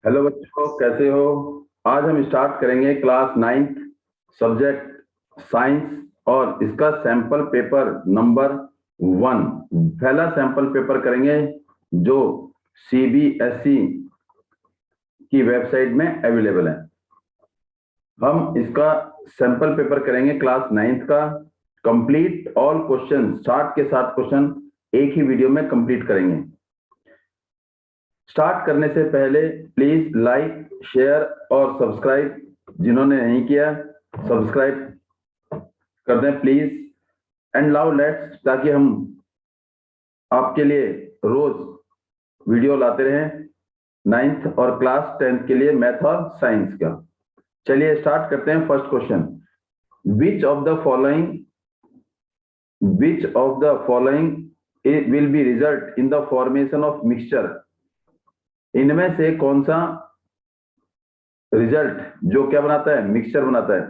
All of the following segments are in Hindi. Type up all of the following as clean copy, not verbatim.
हेलो बच्चों, कैसे हो। आज हम स्टार्ट करेंगे क्लास 9th सब्जेक्ट साइंस और इसका सैंपल पेपर नंबर 1। पहला सैंपल पेपर करेंगे जो सीबीएसई की वेबसाइट में अवेलेबल है। हम इसका सैंपल पेपर करेंगे क्लास 9th का। कंप्लीट ऑल क्वेश्चन 60 के 60 क्वेश्चन एक ही वीडियो में कंप्लीट करेंगे। स्टार्ट करने से पहले प्लीज लाइक, शेयर और सब्सक्राइब, जिन्होंने नहीं किया सब्सक्राइब कर दें प्लीज। एंड नाउ लेट्स, ताकि हम आपके लिए रोज वीडियो लाते रहें 9th और क्लास 10th के लिए मैथ और साइंस का। चलिए स्टार्ट करते हैं। First question, which of the following will be result in the formation of mixture. इनमें से कौन सा रिजल्ट जो क्या बनाता है, मिक्सचर बनाता है।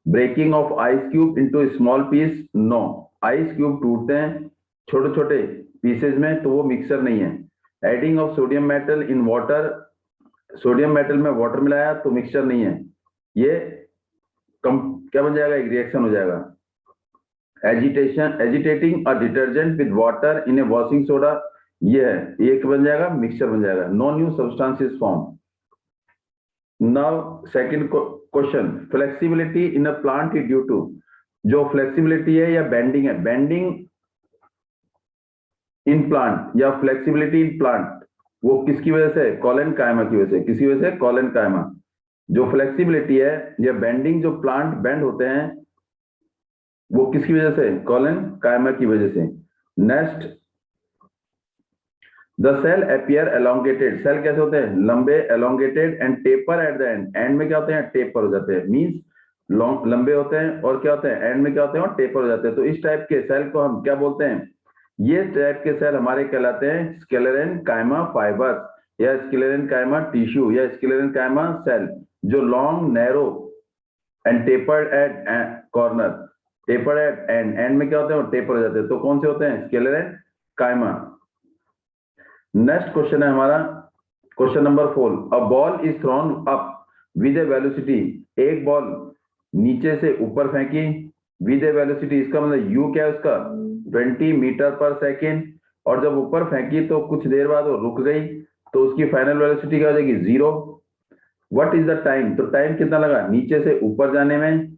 Breaking of ice cube into small piece, no. Ice cube टूटते हैं छोटे छोटे पीसेज में तो वो मिक्सचर नहीं है। Adding of sodium metal in water, sodium metal में वाटर मिलाया तो मिक्सचर नहीं है। ये क्या बन जाएगा, एक रिएक्शन हो जाएगा। Agitating a detergent with water in a washing soda, ये है, एक बन जाएगा, मिक्सचर बन जाएगा। No new substance is form. Now second question, flexibility in a plant is due to, जो फ्लेक्सिबिलिटी है या बेंडिंग है, बेंडिंग इन प्लांट या फ्लेक्सिबिलिटी इन प्लांट, वो किसकी वजह से, कॉलन कायमा की वजह से। किसी वजह से, कॉलन कायमा। जो फ्लेक्सिबिलिटी है या बेंडिंग, जो प्लांट बेंड होते हैं वो किसकी वजह से, कॉलन कायमा की वजह से। Next, the cell appear elongated, cell कैसे होते हैं, लंबे, elongated and taper at the end. End में क्या होते हैं, टेपर हो जाते हैं। मींस लंबे होते हैं और क्या होते हैं, एंड में क्या होते हैं, और टेपर हो जाते हैं। तो इस टाइप के सेल को हम क्या बोलते हैं, ये टाइप के सेल हमारे कहलाते हैं स्क्लेरन कायमा फाइबर या स्क्लेरन कायमा टिश्यू या स्क्लेरन कायमा सेल, जो long, narrow and tapered at corner, tapered at end में क्या होते हैं, टेपर हो जाते हैं। तो कौन से होते हैं, स्क्लेरन कायमा। नेक्स्ट क्वेश्चन है हमारा question number 4, a ball is throne up with A velocity, एक बॉल नीचे से ऊपर फेंकी विद ए वेलोसिटी, इसका मतलब यू क्या है उसका, 20 मीटर पर सेकेंड। और जब ऊपर फेंकी तो कुछ देर बाद वो रुक गई तो उसकी फाइनल वेलोसिटी क्या हो जाएगी, 0। व्हाट इज द टाइम, तो टाइम कितना लगा नीचे से ऊपर जाने में,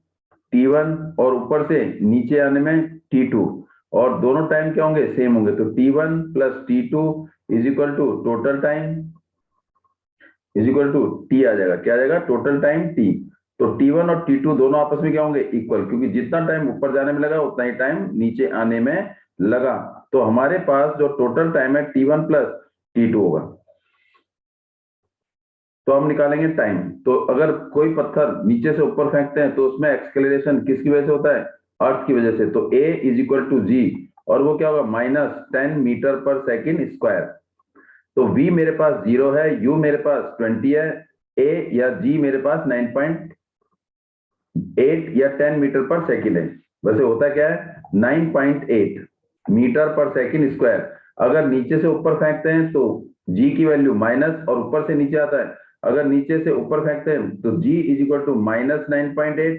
t1, और ऊपर से नीचे आने में t2, और दोनों टाइम क्या होंगे, सेम होंगे। तो t1 plus t2 is equal to total time is equal to T आ जाएगा। क्या आ जाएगा, टोटल टाइम टी। तो t1 और t2 दोनों आपस में क्या होंगे, इक्वल, क्योंकि जितना टाइम ऊपर जाने में लगा उतना ही टाइम नीचे आने में लगा। तो हमारे पास जो टोटल टाइम है t1 प्लस t2 होगा। तो हम निकालेंगे टाइम। तो अगर कोई पत्थर नीचे से ऊपर फेंकते हैं तो उसमें एक्सकेलरेशन किसकी वजह से होता है, अर्थ की वजह से। तो a is equal to g, और वो क्या होगा, -10 मीटर पर सेकेंड स्क्वायर। तो v मेरे पास 0 है, u मेरे पास 20 है, a या g मेरे पास 9.8 या 10 मीटर पर सेकेंड है। वैसे होता क्या है, 9.8 मीटर पर सेकेंड स्क्वायर। अगर नीचे से ऊपर फेंकते हैं तो g की वैल्यू माइनस, और ऊपर से नीचे आता है, अगर नीचे से ऊपर फेंकते हैं तो g इज इक्वल टू -9.8,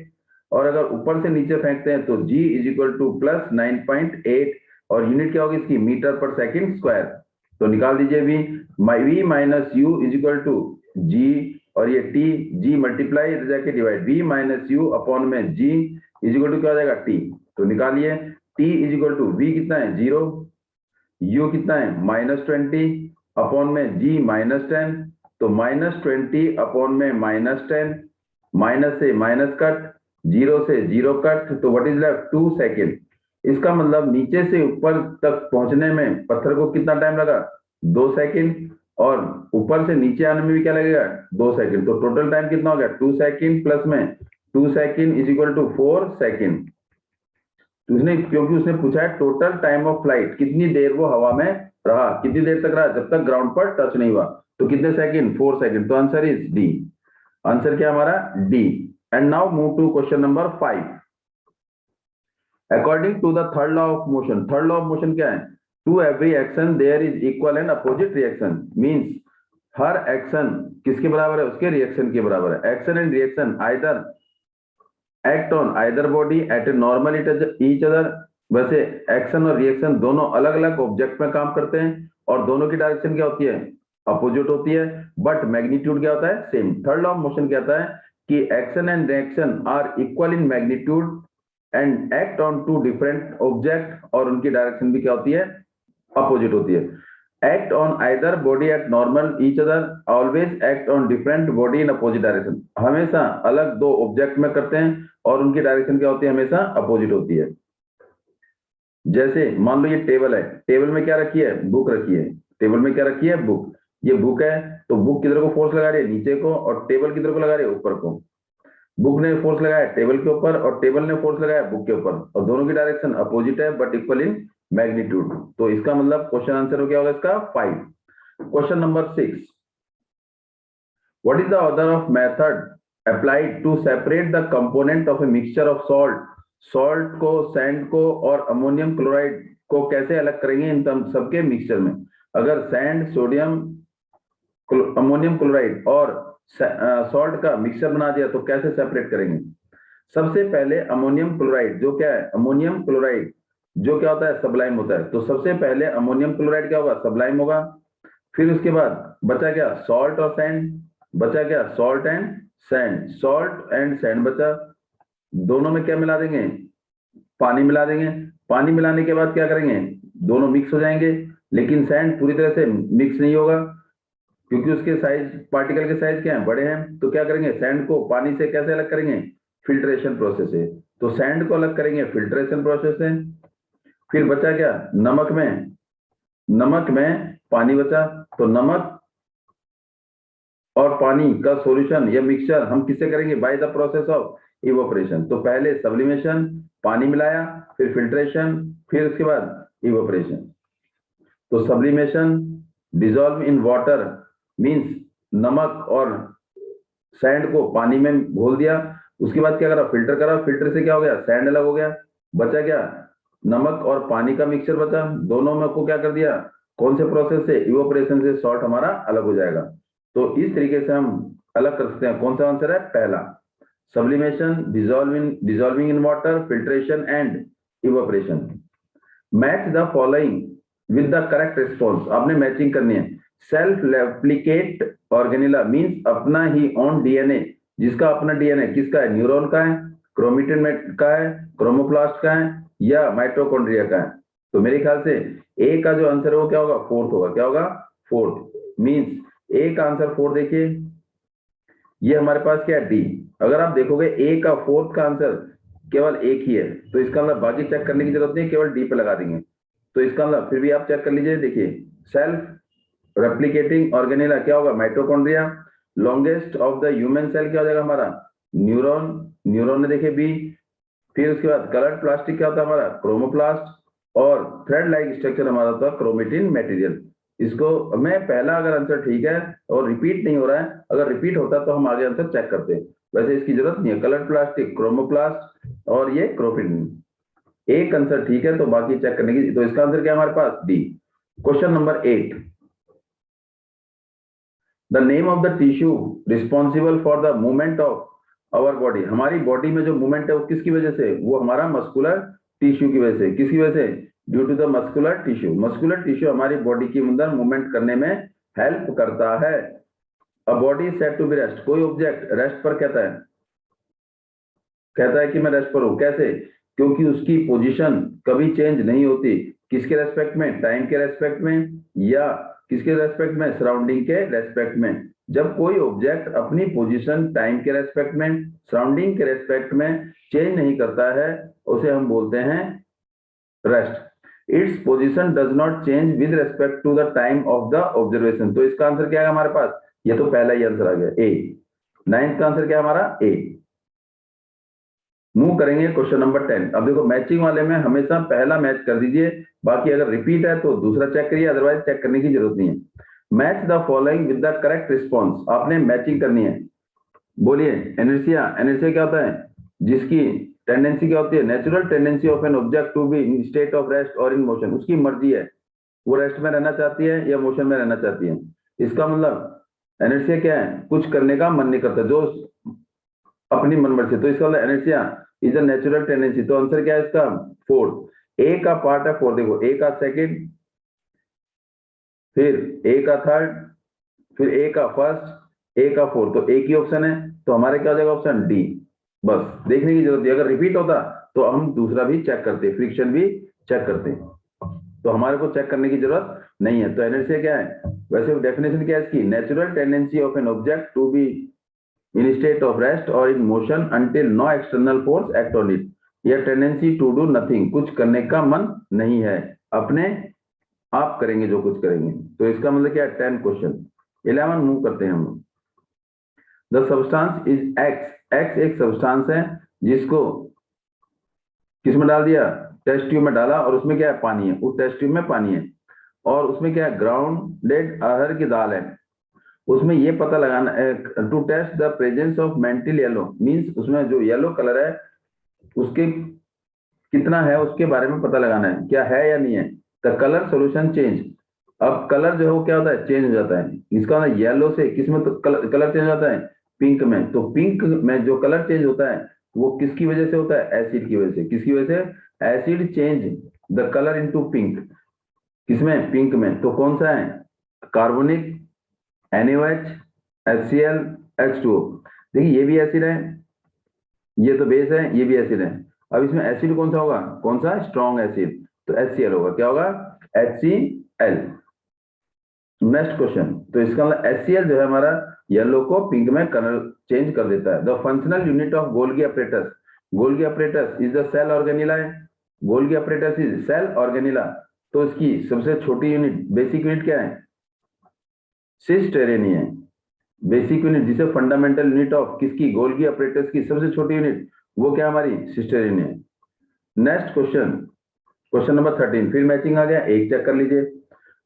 और अगर ऊपर से नीचे फेंकते हैं तो g is equal two plus 9.8, और यूनिट क्या होगी इसकी, मीटर पर सेकेंड स्क्वायर। तो निकाल दीजिए v minus u is equal to g, और ये t, g मल्टीप्लाई जाके divide, v minus you upon में g इज इक्वल टू क्या हो जाएगा, t। तो निकालिए, t is equal to v कितना है, 0, u कितना है, -20 अपॉन में g -10। तो -20 अपॉन में -10, माइनस से माइनस कट, 0 से 0 कट, तो व्हाट इज लेफ्ट, 2 सेकेंड। इसका मतलब नीचे से ऊपर तक पहुंचने में पत्थर को कितना टाइम लगा, 2 सेकेंड, और ऊपर से नीचे आने में भी क्या लगेगा, 2 सेकेंड। तो टोटल टाइम कितना हो गया, 2 सेकेंड प्लस में 2 second is equal to 4 second. उसने, क्योंकि उसने पूछा है टोटल टाइम ऑफ फ्लाइट, कितनी देर वो हवा में रहा, कितनी देर तक रहा, जब तक ग्राउंड पर टच नहीं हुआ। तो कितने सेकेंड, 4 सेकेंड। तो आंसर इज डी। आंसर क्या हमारा, D. And now move to question number 5। According to the third law of motion, third law of motion क्या है, to every action there is equal and opposite reaction. Means हर एक्शन किसके बराबर है? उसके रिएक्शन के बराबर है। Action and reaction either act on either body at a normal each other. वैसे एक्शन और रिएक्शन दोनों अलग अलग ऑब्जेक्ट में काम करते हैं और दोनों की डायरेक्शन क्या होती है? अपोजिट होती है, बट मैग्नीट्यूड क्या होता है? Same. Third law of motion कहता है कि action and reaction are equal in magnitude and act on two different object, और उनकी डायरेक्शन भी क्या होती है? अपोजिट होती है। act on either body at normal each other, always act on different body in opposite direction। हमेशा अलग दो ऑब्जेक्ट में करते हैं और उनकी डायरेक्शन क्या होती है? हमेशा अपोजिट होती है। जैसे मान लो ये टेबल है, टेबल में क्या रखी है? बुक रखी है। टेबल में क्या रखी है? बुक। ये बुक है, तो बुक किधर को फोर्स लगा रही है? नीचे को। और टेबल किधर को लगा रही है? ऊपर को। बुक ने फोर्स लगाया टेबल के ऊपर और टेबल ने फोर्स लगाया बुक के ऊपर, और दोनों की डायरेक्शन अपोजिट है बट इक्वल इन मैग्नीट्यूड। तो इसका मतलब क्वेश्चन आंसर हो गया होगा इसका 5। Question number 6, what is the order of method applied to separate the component of a mixture of salt? Salt को, सैंड को और अमोनियम क्लोराइड को कैसे अलग करेंगे इन सबके मिक्सचर में? अगर सैंड, सोडियम, अमोनियम क्लोराइड और सॉल्ट का मिक्सचर बना दिया तो कैसे सेपरेट करेंगे? सबसे पहले अमोनियम क्लोराइड, जो क्या है? अमोनियम क्लोराइड जो क्या होता है? सबलाइम होता है। तो सबसे पहले अमोनियम क्लोराइड क्या होगा? सबलाइम होगा। फिर उसके बाद बचा क्या? सॉल्ट और सैंड। बचा क्या? Salt and sand. Salt and sand बचा। दोनों में क्या मिला देंगे? पानी मिला देंगे। पानी मिलाने के बाद क्या करेंगे? दोनों मिक्स हो जाएंगे। लेकिन सैंड पूरी तरह से मिक्स नहीं होगा, क्योंकि उसके साइज, पार्टिकल के साइज क्या है? बड़े हैं। तो क्या करेंगे? सैंड को पानी से कैसे अलग करेंगे? फिल्ट्रेशन प्रोसेस से। तो सैंड को अलग करेंगे फिल्ट्रेशन प्रोसेस से। फिर बचा क्या? नमक में, नमक में पानी बचा। तो नमक और पानी का सॉल्यूशन या मिक्सचर हम किससे करेंगे? By the process of evaporation. तो पहले सब्लिमेशन, पानी मिलाया, फिर फिल्ट्रेशन, फिर उसके बाद इवोपरेशन। तो sublimation, dissolve in water means नमक और सैंड को पानी में घोल दिया। उसके बाद क्या करा? फिल्टर करा। फिल्टर से क्या हो गया? सैंड अलग हो गया। बचा क्या? नमक और पानी का मिक्सचर बचा। दोनों में को क्या कर दिया? कौन से प्रोसेस से? इवोपरेशन से सॉल्ट हमारा अलग हो जाएगा। तो इस तरीके से हम अलग कर सकते हैं। कौन सा आंसर है? पहला, sublimation, dissolving in water, filtration and evaporation. Match the following with the correct response. आपने मैचिंग करनी है। सेल्फ रेप्लिकेट ऑर्गेनिला मींस अपना ही ओन डीएनए। जिसका अपना डीएनए किसका है? न्यूरॉन का है, क्रोमेटिन का है, क्रोमोप्लास्ट का है, या माइटोकॉन्ड्रिया का है? तो मेरे ख्याल से ए का जो आंसर है वो क्या होगा? फोर्थ होगा। क्या होगा? फोर्थ। मींस ए का आंसर 4। देखिए ये हमारे पास क्या है? डी। अगर आप देखोगे ए का फोर्थ का आंसर केवल एक ही है, तो इसका मतलब बाकी चेक करने की जरूरत नहीं, केवल डी पे लगा देंगे। तो इसका मतलब फिर भी आप चेक कर लीजिए। देखिए सेल्फ रेप्लिकेटिंग ऑर्गेनेला क्या होगा? Mitochondria. Longest of the human cell क्या हो जाएगा हमारा? न्यूरॉन। न्यूरॉन ने देखे बी। फिर उसके बाद कलर्ड प्लास्टिक क्या होता है हमारा? क्रोमोप्लास्ट। और थ्रेड लाइक स्ट्रक्चर हमारा होता है क्रोमेटिन मटेरियल। इसको मैं पहला अगर आंसर ठीक है और रिपीट नहीं हो रहा है, अगर रिपीट होता तो हम आगे आंसर चेक करते हैं। वैसे इसकी जरूरत नहीं है। कलर्ड प्लास्टिक, क्रोमोप्लास्ट और ये क्रोमेटिन। एक आंसर ठीक है तो बाकी चेक करने की। तो इसका आंसर क्या है हमारे पास? D. Question number 8, the name of the tissue responsible for the movement of our body. हमारी बॉडी में जो मूवमेंट है वो किसकी वजह से? वो हमारा मस्कुलर टिश्यू की वजह से। किसकी वजह से? Due to the muscular tissue. Muscular tissue हमारी बॉडी के अंदर मूवमेंट करने में हेल्प करता है। A body is said to be rest. कोई ऑब्जेक्ट रेस्ट पर कहता है, कहता है कि मैं रेस्ट पर हूं। कैसे? क्योंकि उसकी पोजीशन कभी चेंज नहीं होती। किसके रेस्पेक्ट में? टाइम के रेस्पेक्ट में, या किसके रेस्पेक्ट में? सराउंडिंग के रेस्पेक्ट में। जब कोई ऑब्जेक्ट अपनी पोजीशन टाइम के रेस्पेक्ट में, सराउंडिंग के रेस्पेक्ट में चेंज नहीं करता है, उसे हम बोलते हैं rest. Its position does not change with respect to the time of the observation. तो इसका आंसर क्या है हमारे पास? ये तो पहला ही आंसर आ गया, ए। 9th का आंसर क्या है हमारा? ए। मूव करेंगे क्वेश्चन नंबर 10। अब देखो मैचिंग वाले में हमेशा पहला मैच कर दीजिए, बाकी अगर रिपीट है तो दूसरा चेक करिए, अदरवाइज चेक करने की जरूरत नहीं है। Match the following with the correct response. आपने मैचिंग करनी है। बोलिए। एनर्सिया। एनर्सिया क्या होता है? जिसकी टेंडेंसी क्या होती है? Natural tendency of an object to be in state of rest और इन मोशन। उसकी मर्जी है वो रेस्ट में रहना चाहती है या मोशन में रहना चाहती है। इसका मतलब इनर्शिया क्या है? कुछ करने का मन नहीं करता, जो अपनी मन मर्जी। तो इसका मतलब inertia is a natural tendency. तो आंसर क्या है इसका? फोर्थ। ए का पार्ट है फोर्थ, देखो ए का सेकंड, फिर ए का थर्ड, फिर ए का फर्स्ट, ए का फोर्थ, तो एक ही ऑप्शन है, तो हमारे क्या हो जाएगा? Option D. बस देखने की जरूरत है, अगर रिपीट होता तो हम दूसरा भी चेक करते, फ्रिक्शन भी चेक करते, तो हमारे को चेक करने की जरूरत नहीं है। तो इनर्शिया क्या है? वैसे डेफिनेशन क्या है इसकी? Natural tendency of an object to be in state of rest or in motion until no external force act on it। यह टेंडेंसी टू डू नथिंग, कुछ करने का मन नहीं है, अपने आप करेंगे जो कुछ करेंगे। तो इसका मतलब क्या है? 10 क्वेश्चन। 11 मूव करते हैं हम। The substance is x. X एक सब्सटेंस है जिसको किसमें डाल दिया? टेस्ट ट्यूब में डाला, और उसमें क्या है? पानी है। उस टेस्ट ट्यूब में पानी है, और उसमें क्या है? ग्राउंडेड अरहर की दाल है। उसमें ये पता लगाना, to test the presence of mental yellow, means उसमें जो येलो कलर है उसके कितना है, उसके बारे में पता लगाना है, क्या है या नहीं है। The colour solution change. अब कलर जो है वो क्या होता है? चेंज हो जाता है। इसका मतलब येलो से किस में तो कलर चेंज होता है? पिंक में। तो पिंक में जो कलर चेंज होता है वो किसकी वजह से होता है? एसिड की वजह से। किसकी वजह से? Acid change the colour into pink. किसमें? पिंक में। तो कौन सा है? Carbonic, NaOH, HCl, H2O। देखिए ये भी एसिड है, ये तो बेस है, ये भी एसिड है। अब इसमें एसिड कौन सा होगा? कौन सा? Strong acid. तो HCl होगा। क्या होगा? HCl। Next question. तो इसका मतलब HCl जो है हमारा येलो को पिंक में कलर चेंज कर देता है। The functional unit of Golgi apparatus. Golgi apparatus is the cell organelle है। Golgi apparatus is cell organelle. तो इसकी सबसे छोटी यूनिट, बेसिक यूनिट क्या है? सिस्टेरेनी है। बेसिक यूनिट जिसे फंडामेंटल यूनिट ऑफ किसकी? गोल्गी अपरेटस की सबसे छोटी यूनिट, वो क्या हमारी? सिस्टेरेनी है। Next question, question number 13। फिर मैचिंग आ गया, एक चेक कर लीजिए।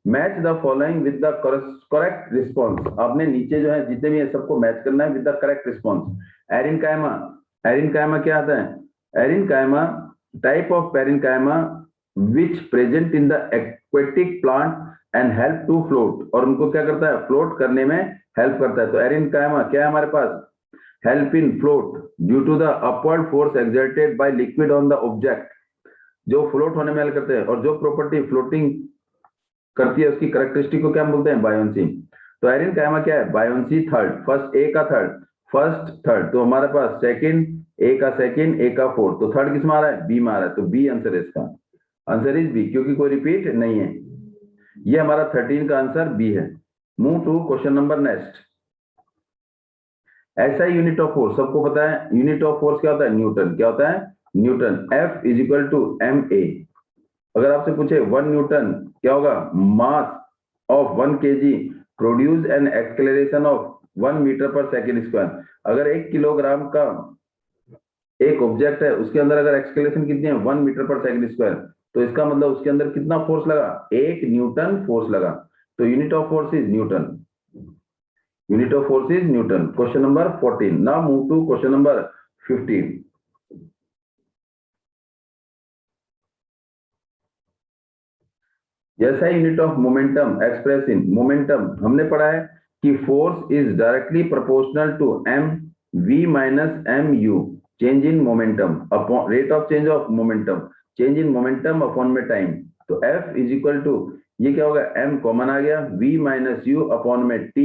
Match the following with the correct response. आपने नीचे जो है जितने भी है सबको मैच करना है with the correct response. Aerenchyma. Aerenchyma क्या आता है? Aerenchyma type of parenchyma which present in the aquatic plant and help to float. और उनको क्या करता है? फ्लोट करने में हेल्प करता है। तो एरिनकाइमा क्या है हमारे पास? Help in float due to the upward force exerted by liquid on the object. जो फ्लोट होने में हेल्प करते हैं, और जो प्रॉपर्टी फ्लोटिंग करती है उसकी करेक्टरिस्टिक को क्या बोलते हैं? बायोन्सी। तो एरिनकाइमा क्या है? बायोन्सी थर्ड, फर्स्ट ए का थर्ड, फर्स्ट थर्ड। तो हमारे पास सेकंड, ए का सेकंड, ए का फोर्थ। तो थर्ड किस में आ रहा है? बी में आ रहा है। तो बी आंसर है इसका। आंसर इज बी, क्योंकि कोई रिपीट नहीं है। ये हमारा 13 का आंसर बी है। Move to question number next. ऐसा यूनिट ऑफ फोर्स सबको पता है। यूनिट ऑफ फोर्स क्या होता है? न्यूटन। क्या होता है? Newton. F is equal to ma। अगर आपसे पूछे 1 न्यूटन क्या होगा? Mass of 1 kg produce an acceleration of 1 metre per second square. अगर 1 किलोग्राम का एक ऑब्जेक्ट है, उसके अंदर अगर एक्सेलरेशन कितनी है? 1 मीटर पर सेकेंड स्क्वायर, तो इसका मतलब उसके अंदर कितना फोर्स लगा? 1 न्यूटन फोर्स लगा। तो unit of force is newton. Unit of force is newton. Question number 14। Now move to question number 15। जैसा unit of momentum express in momentum, हमने पढ़ा है कि force is directly proportional to M V minus M U, change in momentum upon rate of change of momentum, change in momentum upon में टाइम। तो F इज इक्वल टू, ये क्या होगा? m कॉमन आ गया, v माइनस यू अपॉन में t,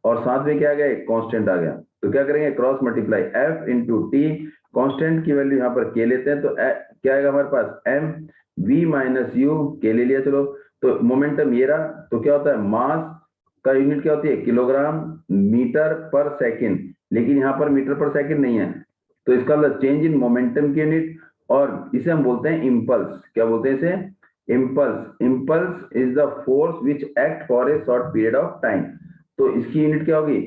और साथ में क्या आ गया? एक कांस्टेंट आ गया। तो क्या करेंगे? Cross multiply F into T. Constant की वैल्यू यहाँ पर k लेते हैं, तो क्या आएगा हमारे पास? m v minus you, k ले लिया। चलो, तो मोमेंटम ये रहा। तो क्या होता है? मास का यूनिट क्या होती है? किलोग्राम मीटर पर सेकेंड, लेकिन यहाँ पर मीटर पर सेकेंड नहीं है। तो इसका मतलब चेंज इन मोमेंटम की यूनिट, और इसे हम बोलते हैं इम्पल्स। क्या बोलते हैं इसे? Impulse. Impulse is the force which act for a short period of time. तो इसकी यूनिट क्या होगी?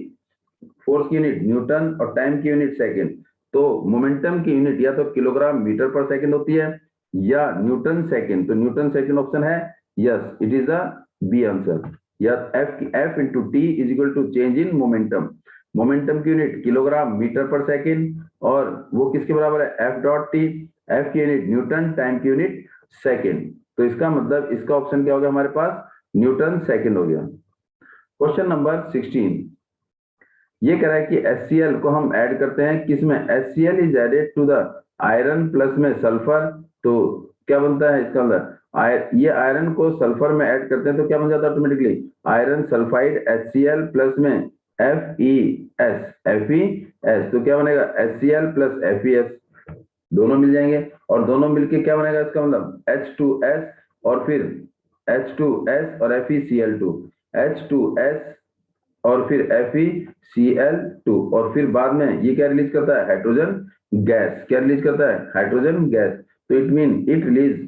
फोर्स की यूनिट न्यूटन और टाइम की यूनिट सेकेंड। तो मोमेंटम की यूनिट या तो किलोग्राम मीटर पर सेकेंड होती है या न्यूटन सेकेंड। तो न्यूटन सेकेंड ऑप्शन है, yes it is the B answer. या F into T is equal to change in momentum. Momentum की unit kilogram metre per second, और वो किसके बराबर है? F dot T. F की यूनिट न्यूटन, टाइम की यूनिट सेकेंड। तो इसका मतलब इसका ऑप्शन क्या हो गया हमारे पास? न्यूटन सेकेंड हो गया। Question number 16। ये कह रहा है कि HCl को हम ऐड करते हैं किसमें, HCl is added to the iron plus में सल्फर, तो क्या बनता है इसका अंदर, ये आयरन को सल्फर में ऐड करते हैं तो क्या बन जाता है automatically, iron sulphide HCl plus में FeS, तो क्या बनेगा HCl प्लस FeS, दोनों मिल जाएंगे और दोनों मिलके क्या बनेगा इसका मतलब H2S, और फिर H2S और FeCl2, H2S और फिर FeCl2, और फिर बाद में ये क्या रिलीज करता है, हाइड्रोजन गैस, क्या रिलीज करता है, हाइड्रोजन गैस, तो it mean it release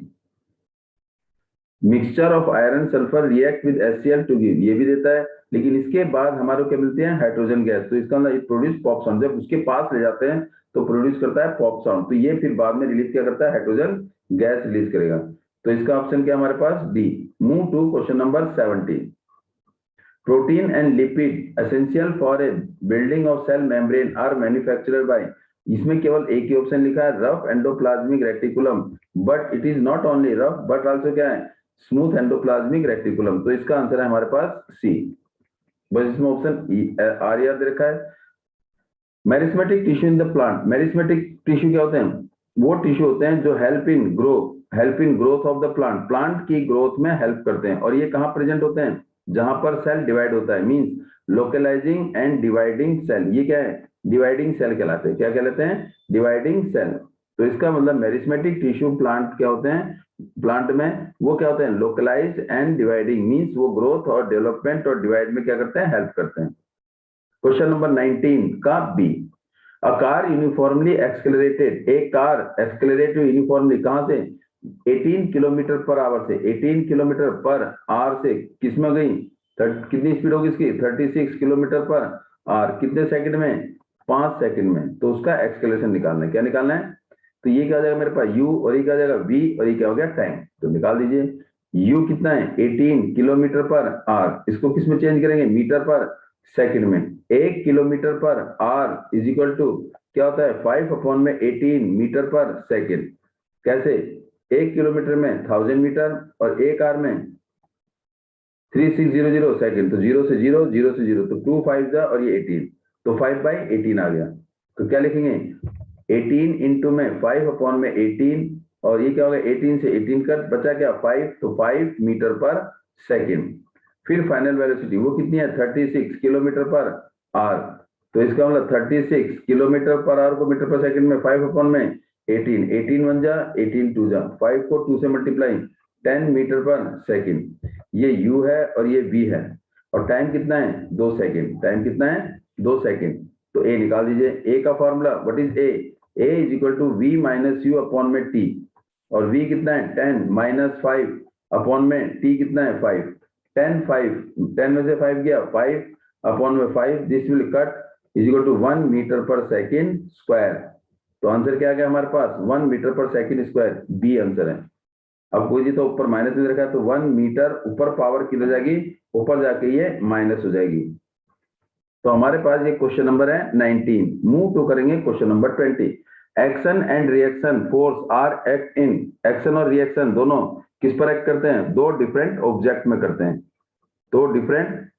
mixture of iron sulphur react with HCl to give, ये भी देता है, लेकिन इसके बाद हमारे क्या मिलते हैं, हाइड्रोजन गैस, तो इसका मतलब प्रोड्यूस पॉप साउंड, जब उसके पास ले जाते हैं तो प्रोड्यूस करता है पॉप साउंड, तो ये फिर बाद में रिलीज क्या करता है, हाइड्रोजन गैस रिलीज करेगा, तो इसका ऑप्शन क्या हमारे पास D. Move to question number 17। Protein and lipid essential for a building of cell membrane are manufactured by, इसमें केवल एक ही ऑप्शन लिखा है rough endoplasmic reticulum, but it is not only rough but also क्या है, स्मूथ एंडोप्लाज्मिक रेटिकुलम, तो इसका आंसर है हमारे पास सी, बस इसमें ऑप्शन आर याद रखा है। Meristematic tissue in the plant, meristematic tissue क्या होते हैं, वो टिश्यू होते हैं जो help in growth of the plant, plant की ग्रोथ में हेल्प करते हैं, और ये कहाँ प्रेजेंट होते हैं, जहां पर सेल डिवाइड होता है, मींस लोकलाइजिंग एंड डिवाइडिंग सेल, ये क्या है, डिवाइडिंग सेल कहलाते हैं, क्या कहलाते हैं, डिवाइडिंग सेल, तो इसका मतलब मेरिस्मेटिक टिश्यू प्लांट क्या होते हैं, प्लांट में वो क्या होते हैं, लोकलाइज्ड एंड डिवाइडिंग, मींस वो ग्रोथ और डेवलपमेंट और डिवाइड में क्या करते हैं, हेल्प करते हैं। क्वेश्चन नंबर 19 का बी, अ कार यूनिफॉर्मली एक्सलेरेटेड, एक कार एक्सलेरेट यूनिफॉर्मली कहां से, 18 किलोमीटर पर आवर से, 18 किलोमीटर पर आवर से किस में गई, कितनी स्पीड होगी इसकी, 36 किलोमीटर पर आवर, कितने सेकंड में, 5 सेकंड में, तो उसका एक्सलेरेशन निकालना है, क्या निकालना है, तो ये क्या हो जाएगा मेरे पास u, और ये क्या हो जाएगा v, और ये क्या हो गया टाइम, तो निकाल दीजिए। u कितना है 18 किलोमीटर पर आवर, इसको किस में चेंज करेंगे, मीटर पर सेकंड में, 1 kilometre per hour is equal to क्या होता है 5/18 मीटर पर सेकंड, कैसे, 1 किलोमीटर में 1000 मीटर और 1 आवर में 3600 सेकंड, तो 0 से 0 0 से 0, तो 2 5 जा और ये 18, तो 5/18 आ गया, तो क्या लिखेंगे 18 इंटू में 5/18, और ये क्या होगा 18 से 18 कट बचा क्या 5, तो 5 मीटर पर सेकंड, फिर फाइनल वेलोसिटी वो कितनी है 36 किलोमीटर पर आवर, तो इसका मतलब 36 किलोमीटर पर आवर को मीटर पर सेकंड में 5/18, 18 1 जा 18 2 जा, 5 को 2 से मल्टीप्लाई 10 मीटर पर सेकंड, ये u है और ये v है, और टाइम कितना है 2 सेकंड, टाइम कितना है 2 सेकंड, तो a निकाल दीजिए, a का formula what is a is equal to v minus you upon में t, और v कितना है 10 माइनस 5 अपॉन में t कितना है 5, 10 में से 5 गया 5/5, this will cut is equal to 1 metre per second square, तो आंसर क्या आ गया हमारे पास 1 metre per second square, B answer है। अब कोई जी तो ऊपर माइनस में रखा है, तो 1 मीटर ऊपर पावर किधर जाएगी, ऊपर जाके ये माइनस हो जाएगी, तो हमारे पास ये क्वेश्चन नंबर है 19। मूव टू करेंगे question number 20। Action and reaction force are act in, action और रिएक्शन दोनों किस पर एक्ट करते हैं, दो डिफरेंट ऑब्जेक्ट में करते हैं, दो different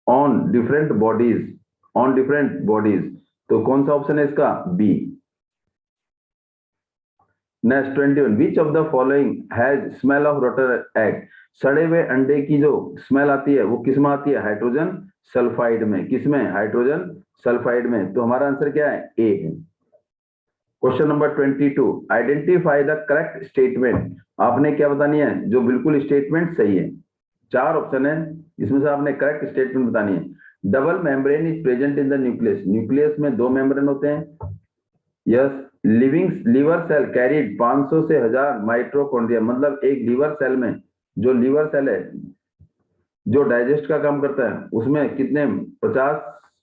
on different bodies, on different bodies, तो कौन सा ऑप्शन है इसका B. Next 21, which of the following has smell of rotten egg, सड़े हुए अंडे की जो स्मेल आती है वो किस में आती है, हाइड्रोजन सल्फाइड में, किसमें, हाइड्रोजन सल्फाइड में, तो हमारा आंसर क्या है ए है। Question number 22, identify the correct statement, आपने क्या बतानी है जो बिल्कुल स्टेटमेंट सही है, 4 ऑप्शन है इसमें से आपने करेक्ट स्टेटमेंट बतानी है। Double membrane is present in the nucleus, nucleus में 2 मेम्ब्रेन होते हैं, यस। लीवर सेल कैरीड 500 से 1000 माइटोकॉन्ड्रिया, मतलब एक लीवर सेल में, जो लीवर सेल है जो डाइजेस्ट का काम करता है उसमें कितने 50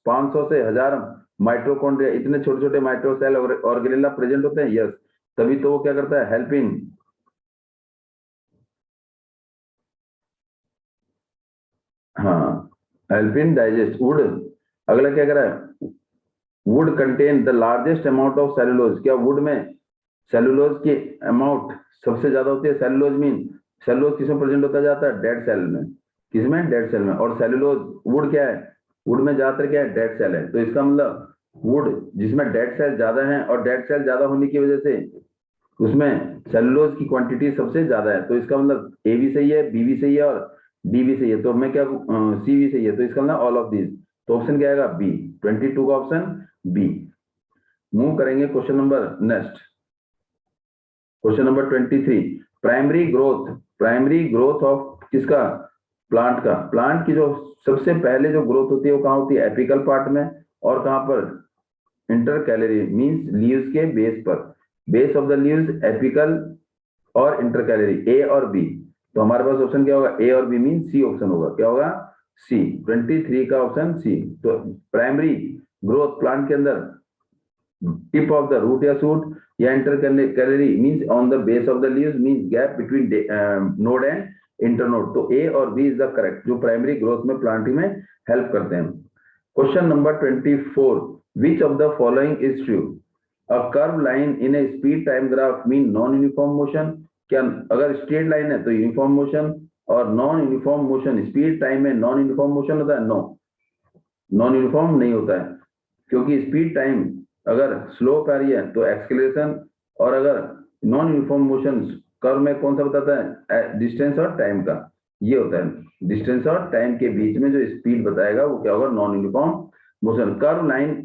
500 से 1000 माइटोकॉन्ड्रिया, इतने छोटे छोटे माइटोसेल और ऑर्गेनेला प्रेजेंट होते हैं, यस, तभी तो वो क्या करता है हेल्पिंग, हाँ हेल्पिंग डाइजेस्ट वुड। अगला क्या कर रहा है, would contain the largest amount of cellulose, क्या वुड में सेलुलोज की अमाउंट सबसे ज्यादा होती है, सेलुलोज मीन सेलुलोज किसमें प्रेजेंट होता जाता है, डेड सेल में, किसमें, डेड सेल में, और सेलुलोज वुड क्या है वुड में ज्यादातर क्या है, डेड सेल है, तो इसका मतलब वुड जिसमें डेड सेल ज्यादा है और डेड सेल ज्यादा होने की वजह से उसमें सेलुलोज की क्वांटिटी सबसे ज्यादा है, तो इसका मतलब ए भी सही है, बी भी सही है और डी भी सही है, तो मैं क्या सी भी सही है, तो इसका मतलब ऑल ऑफ दिस, तो ऑप्शन क्या आएगा बी, 22 का ऑप्शन बी। मूव करेंगे question number next, question number 23, primary growth of किसका, प्लांट का। प्लांट की जो सबसे पहले जो ग्रोथ होती है वो कहाँ होती है, एपिकल पार्ट में, और कहाँ पर, इंटरकैलरी मींस लीव्स के बेस पर, base of the leaves, apical और इंटरकैलरी, ए और बी। तो हमारे पास ऑप्शन क्या होगा, ए और बी मीन सी ऑप्शन होगा, क्या होगा, सी, 23 का ऑप्शन सी। तो प्राइमरी ग्रोथ प्लांट के अंदर टिप ऑफ द रूट या सूट या intercalary means on the base of the leaves means gap between node and internode, तो ए और बी इज द करेक्ट जो प्राइमरी ग्रोथ में प्लांट में हेल्प करते हैं। Question number 24, which of the following is true? A curved line in a speed time graph mean non-uniform motion? क्या अगर स्ट्रेट लाइन है तो यूनिफॉर्म मोशन, और non uniform motion speed time में नॉन यूनिफॉर्म मोशन होता है, नो, नॉन यूनिफॉर्म नहीं होता है, क्योंकि स्पीड टाइम अगर स्लोप आ रही है तो एक्सलेशन, और अगर नॉन यूनिफॉर्म मोशन कर्व में कौन सा बताता है, डिस्टेंस और टाइम का, ये होता है डिस्टेंस और टाइम के बीच में जो स्पीड बताएगा वो क्या होगा, non uniform motion. Curve line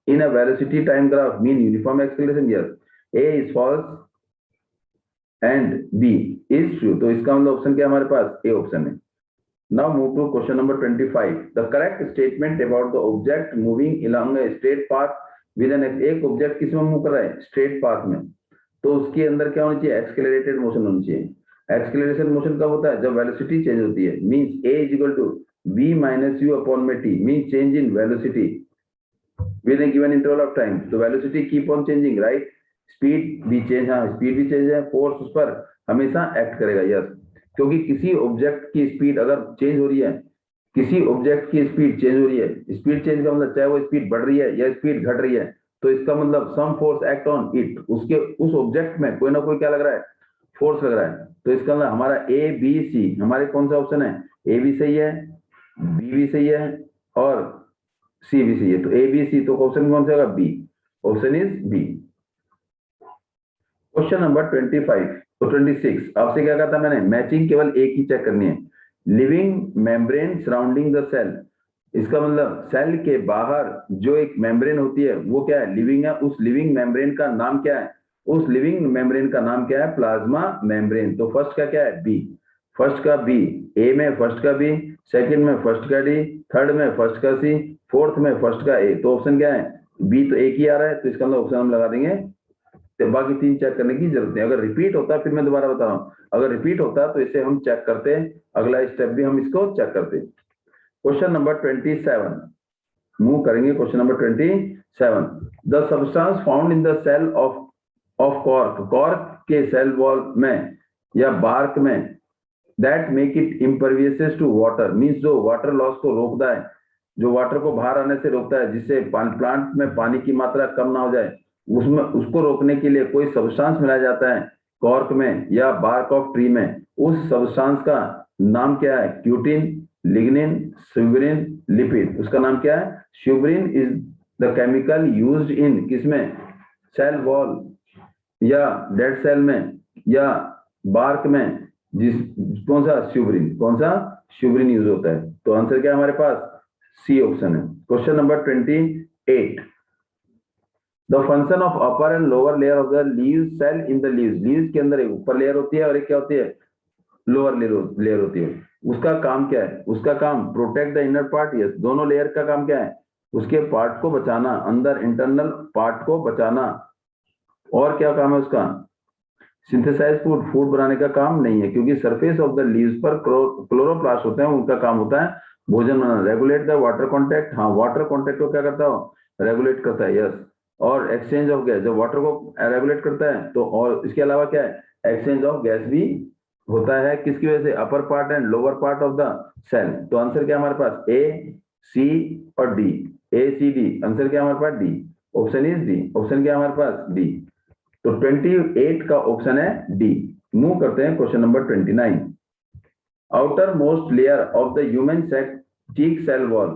in a velocity time graph mean uniform acceleration, yes, A is false and B is true, तो इसका मतलब ऑप्शन क्या हमारे पास, ए ऑप्शन है। Now move to question number 25. The correct statement about the object moving along a straight path with an एक ऑब्जेक्ट किस में मूव कर रहा है, स्ट्रेट पाथ में, तो उसके अंदर क्या होनी चाहिए, एक्सलेरेटेड मोशन होनी चाहिए। एक्सलेरेशन मोशन कब होता है, जब वेलोसिटी चेंज होती है, means a is equal to v minus u upon में t, means change in velocity with a given interval of time, तो velocity keep on changing, right, speed भी चेंज, हाँ स्पीड भी चेंज है, फोर्स उस पर हमेशा एक्ट करेगा, यस, क्योंकि किसी ऑब्जेक्ट की स्पीड अगर चेंज हो रही है, किसी ऑब्जेक्ट की स्पीड चेंज हो रही है, स्पीड चेंज का मतलब चाहे वो स्पीड बढ़ रही है या स्पीड घट रही है, तो इसका मतलब some force act on it, उसके उस ऑब्जेक्ट में कोई ना कोई क्या लग रहा है, फोर्स लग रहा है, तो इसका मतलब हमारा ए बी सी हमारे कौन सा ऑप्शन है, ए भी सही है, बी भी सही है और सी भी सही है, तो ए बी सी, तो ऑप्शन कौन सा होगा, B, option is B. Question number 25 तो 26, आपसे क्या कहा था मैंने, मैचिंग केवल एक ही चेक करनी है, living membrane surrounding the cell, इसका मतलब सेल के बाहर जो एक मेम्ब्रेन होती है वो क्या है, लिविंग है, उस लिविंग मेम्ब्रेन का नाम क्या है, उस लिविंग मेम्ब्रेन का नाम क्या है, प्लाज्मा मेम्ब्रेन, तो फर्स्ट का क्या है, बी, फर्स्ट का बी, ए में फर्स्ट का बी, सेकंड में फर्स्ट का डी, थर्ड में फर्स्ट का सी, फोर्थ में फर्स्ट का ए, तो ऑप्शन क्या है, बी, तो एक ही आ रहा है, तो इसका मतलब ऑप्शन हम लगा देंगे, तो बाकी तीन चेक करने की जरूरत नहीं, अगर रिपीट होता है फिर मैं दोबारा बता रहा हूँ, अगर रिपीट होता तो इसे हम चेक करते, अगला स्टेप भी हम इसको चेक करते। क्वेश्चन नंबर 27, मूव करेंगे question number 27, the substance found in the cell of cork, cork के सेल वॉल में या बार्क में, that make it impervious to water, means जो वाटर लॉस को रोकता है, जो वाटर को बाहर आने से रोकता है, जिससे प्लांट में पानी की मात्रा कम ना हो जाए, उसमें उसको रोकने के लिए कोई सब्सटेंस मिलाया जाता है कॉर्क में या बार्क ऑफ ट्री में, उस सब्सटेंस का नाम क्या है, क्यूटिन, लिग्निन, सुब्रिन, लिपिड, उसका नाम क्या है, suberin is the chemical used in किसमें, सेल वॉल या डेड सेल में या बार्क में, जिस कौन सा सुब्रिन, कौन सा सुब्रिन यूज होता है, तो आंसर क्या है हमारे पास, सी ऑप्शन है। Question number 28, the function of upper and lower layer of the leaves cell in the leaves, leaves के अंदर एक ऊपर लेयर होती है और एक क्या होती है, लोअर लेयर होती है, उसका काम क्या है, उसका काम protect the inner part, yes, दोनों लेयर का काम क्या है, उसके पार्ट को बचाना, अंदर इंटरनल पार्ट को बचाना, और क्या काम है उसका, सिंथेसाइज फूड बनाने का काम नहीं है, क्योंकि सरफेस ऑफ द लीव्स पर क्लोरोप्लास्ट होते हैं, उनका काम होता है भोजन बनाना, रेगुलेट द वाटर कॉन्टेक्ट, हाँ वाटर कॉन्टेक्ट को क्या करता हो, रेगुलेट करता है, यस, और एक्सचेंज ऑफ गैस, जब वाटर को रेगुलेट करता है तो, और इसके अलावा क्या है, एक्सचेंज ऑफ गैस भी होता है, किसकी वजह से, upper part and lower part of the cell, तो आंसर क्या हमारे पास, ए सी और D, A C D, answer क्या हमारे पास, D, option is D, option क्या हमारे पास, डी, तो 28 का ऑप्शन है डी। मूव करते हैं question number 29, outermost layer of the human cheek cell wall,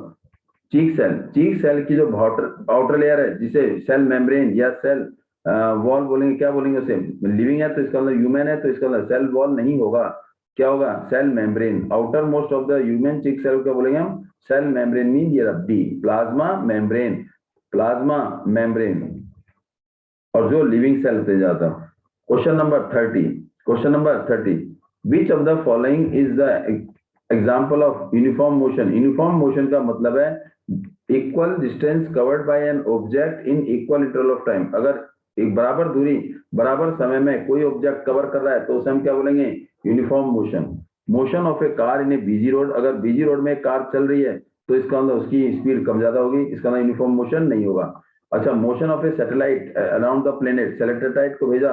cheek cell की जो आउटर लेयर है, जिसे सेल मेम्ब्रेन या सेल वॉल बोलेंगे, क्या बोलेंगे उसे? लिविंग है तो इसका मतलब ह्यूमन है, तो इसका मतलब सेल वॉल नहीं होगा, क्या होगा? Cell membrane. Outermost of the human cheek cell क्या बोलेंगे हम? सेल मेम्ब्रेन मीन ये B, plasma membrane, plasma membrane. और जो लिविंग सेल पे जाता। Question number 30, question number 30, which of the following is the example of uniform motion? Uniform motion का मतलब है equal distance covered by an object in equal interval of time. अगर एक बराबर दूरी बराबर समय में कोई ऑब्जेक्ट कवर कर रहा है तो उसे हम क्या बोलेंगे? Uniform motion. Motion of A car in A busy road, अगर बिजी रोड में कार चल रही है तो इसका मतलब उसकी स्पीड कम ज्यादा होगी, इसका मतलब यूनिफॉर्म मोशन नहीं होगा। अच्छा, motion of A satellite around the planet, satellite को भेजा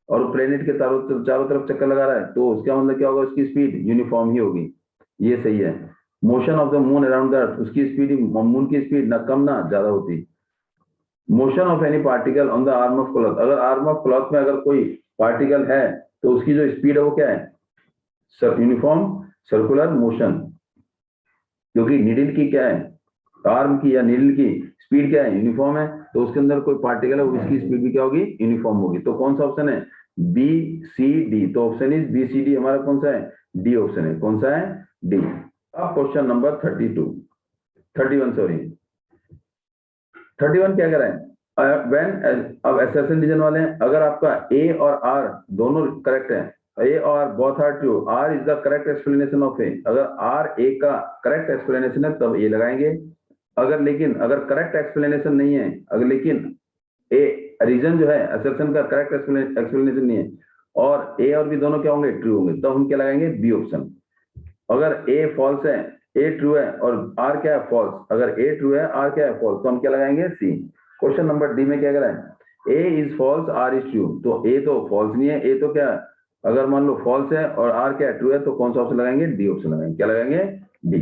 और प्लेनेट के चारों तरफ चक्कर लगा रहा है तो उसका मतलब क्या होगा? उसकी स्पीड यूनिफॉर्म ही होगी, ये सही है। Motion of the moon around the earth, उसकी स्पीड, मून की स्पीड ना कम ना ज्यादा होती। Motion of any particle on the arm of cloth, अगर आर्म ऑफ क्लॉथ में अगर कोई पार्टिकल है तो उसकी जो स्पीड है वो क्या है? Uniform circular motion. क्योंकि नीडल की क्या है? आर्म की या नीडल की स्पीड क्या है? यूनिफॉर्म है, तो उसके अंदर कोई पार्टिकल है उसकी स्पीड भी क्या होगी? यूनिफॉर्म होगी। तो कौन सा ऑप्शन है? B C D. तो option is B C D हमारा कौन सा है? डी ऑप्शन है। कौन सा है? डी। अब क्वेश्चन नंबर 32, 31 सॉरी, 31 क्या कह रहा है? व्हेन, अब असर्शन रीजन वाले हैं, अगर आपका ए और आर दोनों करेक्ट है, ए और both are true, R is the correct explanation of A, अगर आर ए का करेक्ट एक्सप्लेनेशन है तब ए लगाएंगे। अगर करेक्ट एक्सप्लेनेशन नहीं है, अगर लेकिन ए रीजन जो है असर्शन का करेक्ट एक्सप्लेनेशन नहीं है और ए और बी दोनों क्या होंगे? ट्रू होंगे, तब हम क्या लगाएंगे? B option. अगर ए फॉल्स है, ए ट्रू है और आर क्या है? फॉल्स। अगर ए ट्रू है, आर क्या है? फॉल्स, तो हम क्या लगाएंगे? सी। क्वेश्चन नंबर डी में क्या कह रहा है? A is false, R is true, तो ए तो फॉल्स नहीं है, ए तो क्या है? अगर मान लो फॉल्स है और आर क्या है? ट्रू है, तो कौन सा ऑप्शन लगाएंगे? डी ऑप्शन लगाएंगे। क्या लगाएंगे? डी।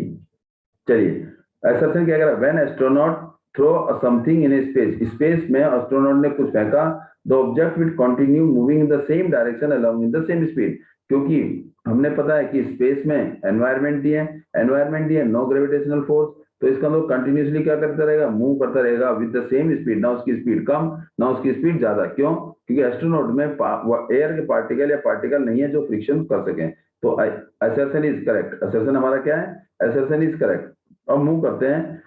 चलिए, असर्शन क्या कह रहा है? When astronaut throw something in space, space में एस्ट्रोनॉट ने कुछ फेंका, the object will continue moving in the same direction along in the same speed. क्योंकि हमने पता है कि स्पेस में एनवायरमेंट दिए, नो ग्रेविटेशनल फोर्स, तो इसका मतलब कंटिन्यूसली क्या करता रहेगा? मूव करता रहेगा विद द सेम स्पीड, ना उसकी स्पीड कम ना उसकी स्पीड ज्यादा। क्यों? क्योंकि एस्ट्रोनॉट में एयर के पार्टिकल या पार्टिकल नहीं है जो फ्रिक्शन कर सके। तो असर्शन इज करेक्ट, असर्शन हमारा क्या है? Assertion is correct. अब मूव करते हैं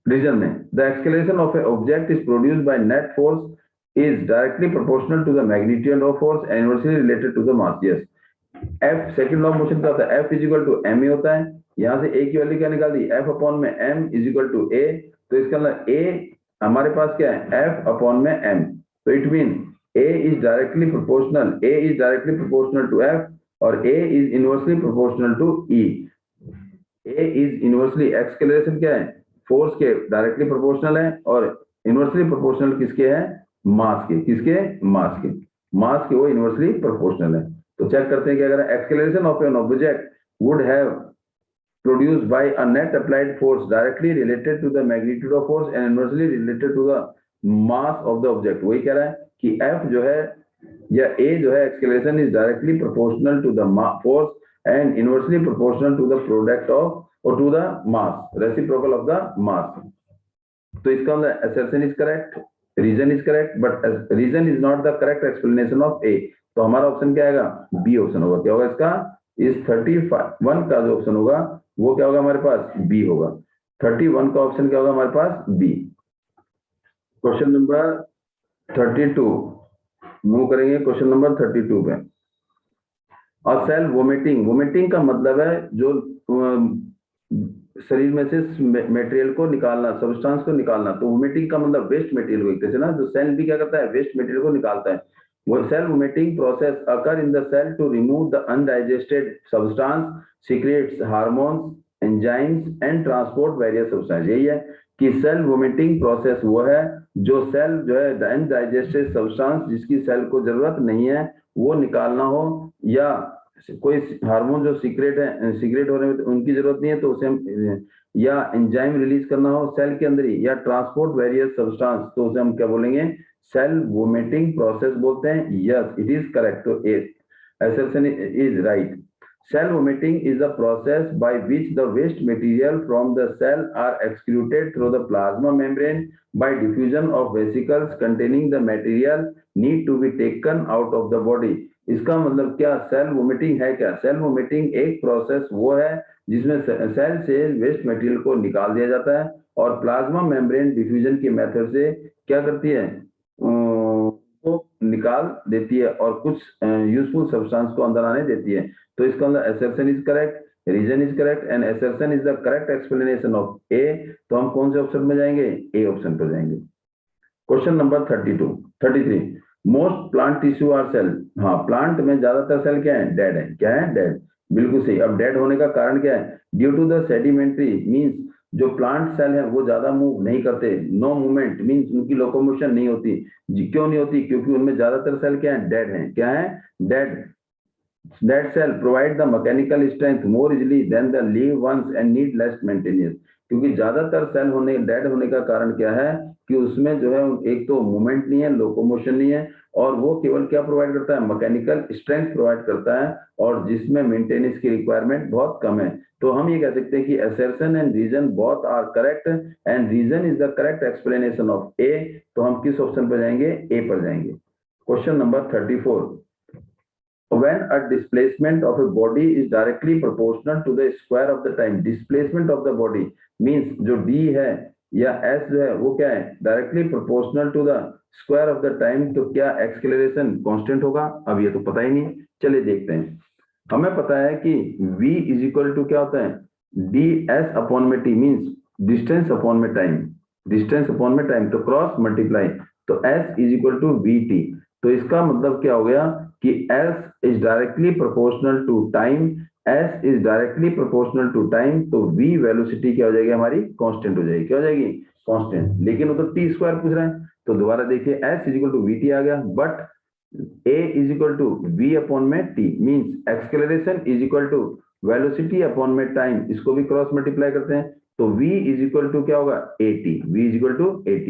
रीजन में। The acceleration of a object is produced by net force is directly proportional to the magnitude of force and inversely related to the mass. Yes, F second law of motion का होता है, F is equal to M A होता है। यहां से ए की वैल्यू क्या निकाल दी? एफ अपॉन में एम इज इक्वल टू ए। तो इसका मतलब ए हमारे पास क्या है? एफ अपॉन में एम। तो it mean A is directly proportional to F और A is inversely proportional to E. A is inversely, acceleration क्या है? फोर्स के डायरेक्टली प्रोपोर्शनल है और इनवर्सली प्रोपोर्शनल किसके है? मास के। किसके? मास के। मास के वो इनवर्सली प्रोपोर्शनल है। तो चेक करते हैं क्या करें? Acceleration of an object would have produced by a net applied force directly related to the magnitude of force and inversely related to the mass of the object। वही कह रहा है कि F जो है या A जो है, acceleration is directly proportional to the force and inversely proportional to the product of or to the mass, reciprocal of the mass। तो इसका मतलब assertion is correct, reason is correct, but reason is not the correct explanation of A। तो हमारा ऑप्शन क्या आएगा? बी ऑप्शन होगा। क्या होगा इसका? इस 31 का जो ऑप्शन होगा वो क्या होगा हमारे पास? बी होगा। 31 का ऑप्शन क्या होगा हमारे पास? बी। क्वेश्चन नंबर 32 मूव करेंगे। क्वेश्चन नंबर 32 पे, और सेल वोमिटिंग, वोमिटिंग का मतलब है जो शरीर में से मटेरियल को निकालना, सब्सटेंस को निकालना। तो वोमिटिंग का मतलब वेस्ट मटेरियल को, एक तरह से ना, जो सेल भी क्या करता है? वेस्ट मटेरियल को निकालता है। वो cell vomiting process occur in the cell to remove the undigested substance, secretes hormones, enzymes and transport various substance. यही है कि सेल वोमिटिंग प्रोसेस वो है जो सेल जो है अनडाइजेस्टेड सब्सटेंस जिसकी सेल को जरूरत नहीं है वो निकालना हो, या कोई हार्मोन जो सीक्रेट होने में उनकी जरूरत नहीं है तो उसे हम, या एंजाइम रिलीज करना हो सेल के अंदर ही, या ट्रांसपोर्ट वेरियस सब्सटेंस, तो उसे हम क्या बोलेंगे? सेल वोमिटिंग प्रोसेस बोलते हैं। Yes, it is correct. तो assertion is right. Cell vomiting is the process by which the waste material from the cell are excreted through the plasma membrane by diffusion of vesicles containing the material need to be taken out of the body. इसका मतलब क्या, सेल वोमिटिंग है क्या? सेल वोमिटिंग एक प्रोसेस वो है जिसमें सेल से वेस्ट मटेरियल को निकाल दिया जाता है और प्लाज्मा मेम्ब्रेन डिफ्यूजन के मेथड से क्या करती है, को निकाल देती है और कुछ यूजफुल सब्सटेंस को अंदर आने देती है। तो इसका मतलब assertion is correct, reason is correct and assertion is the correct explanation of A. तो हम कौन से ऑप्शन में जाएंगे? ए ऑप्शन पर जाएंगे। Question number 33, most plant tissue are cell. हाँ, प्लांट में ज्यादातर सेल क्या है? डेड है। क्या है? डेड। बिल्कुल सही। अब डेड होने का कारण क्या है? Due to the sedimentary means जो प्लांट सेल है वो ज्यादा मूव नहीं करते, नो मूवमेंट मींस उनकी लोकोमोशन नहीं होती। क्यों नहीं होती? क्योंकि उनमें ज्यादातर सेल क्या है? डेड है। क्या है? Dead. That cell provide the mechanical strength more easily than the live ones and need less maintenance। क्योंकि ज्यादातर सेल होने डेड होने का कारण क्या है कि उसमें जो है एक तो मूवमेंट नहीं है, लोकोमोशन नहीं है, और वो केवल क्या प्रोवाइड करता है? मैकेनिकल स्ट्रेंथ प्रोवाइड करता है, और जिसमें मेंटेनेंस की रिक्वायरमेंट बहुत कम है। तो हम ये कह सकते हैं कि assertion and reason both are correct and reason is the correct explanation of A. तो हम किस ऑप्शन पर जाएंगे? ए पर जाएंगे। Question number 34, when a displacement of a body is directly proportional to the square of the time। displacement of the body means जो d है या s जो है वो क्या है? directly proportional to the square of the time। तो क्या acceleration constant होगा? अब ये तो पता ही नहीं, चलिए देखते हैं। हमें पता है कि v इज इक्वल टू क्या होता है? ds अपॉन में t मीन्स डिस्टेंस अपॉन में टाइम, डिस्टेंस अपॉन में टाइम, तो क्रॉस मल्टीप्लाई, तो s is equal to vt। तो इसका मतलब क्या हो गया कि s is directly proportional to time, s is directly proportional to time, तो v वेलोसिटी क्या हो जाएगी? हमारी कांस्टेंट हो जाएगी। क्या हो जाएगी? कांस्टेंट। लेकिन वो तो t स्क्वायर पूछ रहे हैं, तो दोबारा देखिए s is equal to vt आ गया, but a is equal to v upon में t means acceleration is equal to velocity upon में टाइम, इसको भी क्रॉस मल्टीप्लाई करते हैं, तो v इज इक्वल टू क्या होगा? at। v is equal to at।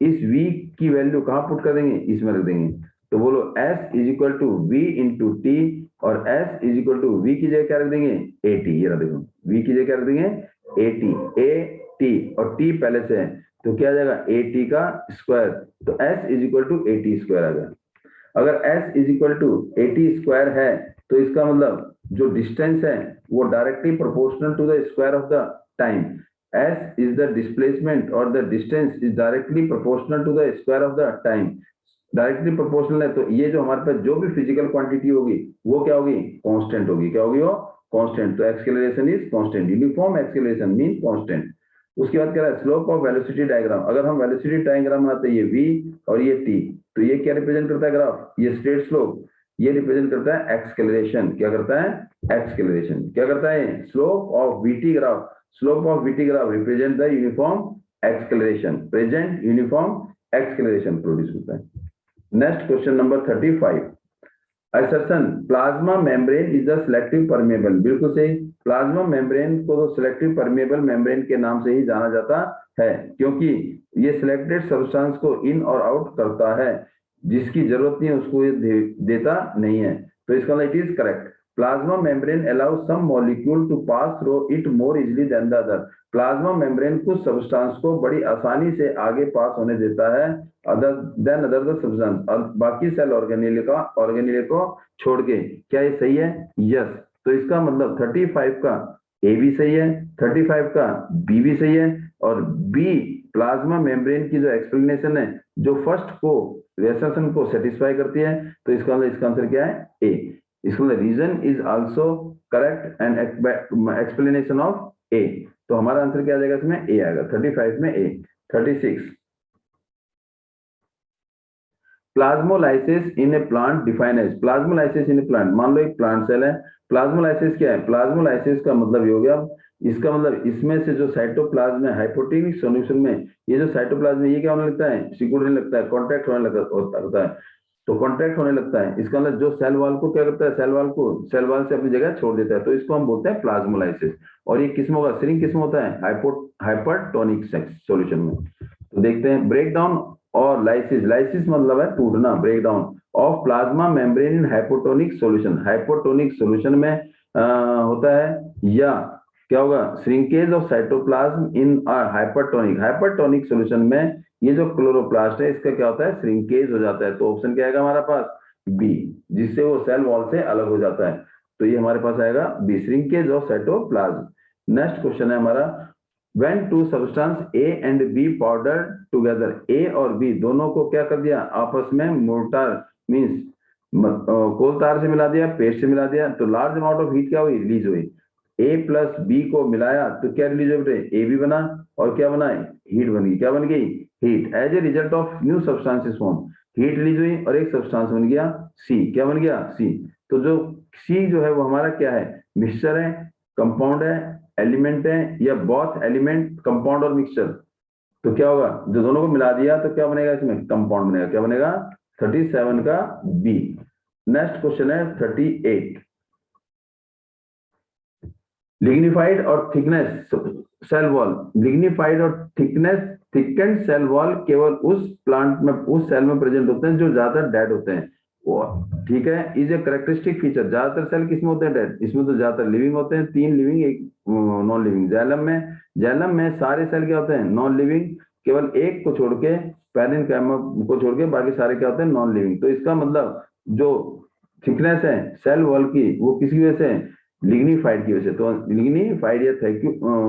इस v की वैल्यू कहां पुट कर देंगे? इसमें रख देंगे। तो बोलो s is equal to v into T, और s is equal to v की जगह क्या रख देंगे? at। ये रख देंगे, v की जगह क्या रख देंगे? at। at और t पहले से है, तो क्या आ जाएगा? at का स्क्वायर, तो s is equal to at square आ गया। अगर s is equal to at square है, तो इसका मतलब जो डिस्टेंस है वो directly proportional to the square of the time. s is the displacement or the distance is directly proportional to the square of the time। Directly proportional है, तो ये जो हमारे पास जो भी फिजिकल क्वांटिटी होगी वो क्या होगी? कांस्टेंट होगी। क्या होगी? वो कांस्टेंट। तो acceleration is constant, uniform acceleration mean constant. उसके बाद कह रहा है स्लोप ऑफ वेलोसिटी डायग्राम। अगर हम वेलोसिटी डायग्राम बनाते हैं, ये v और ये t, तो ये क्या रिप्रेजेंट करता है ग्राफ? ये स्ट्रेट स्लोप, ये रिप्रेजेंट करता है एक्सेलरेशन। क्या करता है? एक्सेलरेशन। क्या करता है? Slope of vt graph, slope of vt graph represent the uniform acceleration, present uniform acceleration produce होता है। Next question number 35, assertion plasma membrane is the selective permeable. बिल्कुल सही। प्लाज्मा मेम्ब्रेन को तो सिलेक्टिव परमेबल मेम्ब्रेन के नाम से ही जाना जाता है, क्योंकि ये सिलेक्टेड सब्सटेंस को इन और आउट करता है, जिसकी जरूरत नहीं है उसको ये देता नहीं है। तो इसका मतलब it is correct. Plasma membrane allows some molecule to pass through it more easily than the other. Plasma membrane कुछ सब्सटेंस को बड़ी आसानी से आगे पास होने देता है other than other the substance, और बाकी सेल ऑर्गेनेल को छोड़ के। क्या ये सही है? यस। तो इसका मतलब 35 का ए भी सही है, 35 का बी भी सही है, और बी प्लाज्मा मेम्ब्रेन की जो एक्सप्लेनेशन है जो फर्स्ट को assertion को सेटिस्फाई करती है, तो इसका आंसर क्या है? ए। इसका reason is also correct and explanation of A. तो हमारा आंसर क्या आ जाएगा? इसमें ए आएगा, 35 में ए। 36, प्लाज्मोलाइसिस इन ए प्लांट डिफाइन एज। प्लाज्मोलाइसिस इन ए प्लांट, मान लो एक प्लांट सेल है। प्लाज्मोलाइसिस क्या है? प्लाज्मोलाइसिस का मतलब ये हो गया, इसका मतलब इसमें से जो साइटोप्लाज्म है हाइपोटोनिक सॉल्यूशन में, ये जो साइटोप्लाज्म है ये क्या होने लगता है? सिकुड़ने लगता है, कॉन्ट्रैक्ट होने लगता है। तो कॉन्ट्रैक्ट होने लगता है, इसका मतलब जो सेल वॉल को क्या करता है? सेल वॉल से अपनी जगह छोड़ देता है, तो इसको हम बोलते हैं प्लाज्मोलाइसिस। और ये किस में होगा? श्रिंक किस में होता है? हाइपरटोनिक सॉल्यूशन में। तो देखते हैं ब्रेक डाउन और लाइसिस। लाइसिस मतलब है टूटना, break down of plasma membrane in hypotonic solution. Hypotonic solution में होता है, या क्या होगा, shrinkage of cytoplasm in hypertonic, hypertonic solution में ये जो क्लोरोप्लास्ट है इसका क्या होता है, श्रिंकेज हो जाता है। तो ऑप्शन क्या आएगा हमारा पास, बी, जिससे वो सेल वॉल से अलग हो जाता है। तो ये हमारे पास आएगा B, shrinkage of cytoplasm. Next question है हमारा, when two substance A and B powdered together, A और B दोनों को क्या कर दिया, आपस में मोर्टार मींस कोल तार से मिला दिया, पेस्ट से मिला दिया, तो लार्ज अमाउंट ऑफ हीट क्या हुई, रिलीज हुई। A प्लस बी को मिलाया तो क्या रिलीज हो बेटे, ए भी बना, और क्या बना, हीट बन गई। क्या बन गई, heat. As a result of new substances form, heat release हुई और एक सब्सटेंस बन गया सी। क्या बन गया, सी। तो जो सी जो है वो हमारा क्या है, मिक्सचर है, कंपाउंड है, एलिमेंट है, या बोथ एलिमेंट, कंपाउंड और मिक्सचर। तो क्या होगा, जो दोनों को मिला दिया तो क्या बनेगा, इसमें कंपाउंड बनेगा। क्या बनेगा, 37 का बी। नेक्स्ट क्वेश्चन है 38, लिग्निफाइड और थिकनेस सेल वॉल, लिग्निफाइड और थिकनेस, थिकेंड सेल वॉल केवल उस प्लांट में, उस सेल में प्रेजेंट होते हैं जो ज्यादातर डेड होते हैं। ठीक है, इज ए करेक्टरिस्टिक फीचर। ज्यादातर सेल किसमें होते हैं, डेड। इसमें तो ज्यादातर लिविंग होते हैं, 3 लिविंग 1 नॉन लिविंग। जैलम में सारे सेल क्या होते हैं, नॉन लिविंग, केवल एक को छोड़ के, पैरेन्काइमा को छोड़ के बाकी सारे क्या होते हैं, नॉन लिविंग। तो इसका मतलब जो थिकनेस है सेल वॉल की वो किसकी वजह से, लिग्निफाइड की वजह से। तो लिग्निफाइड या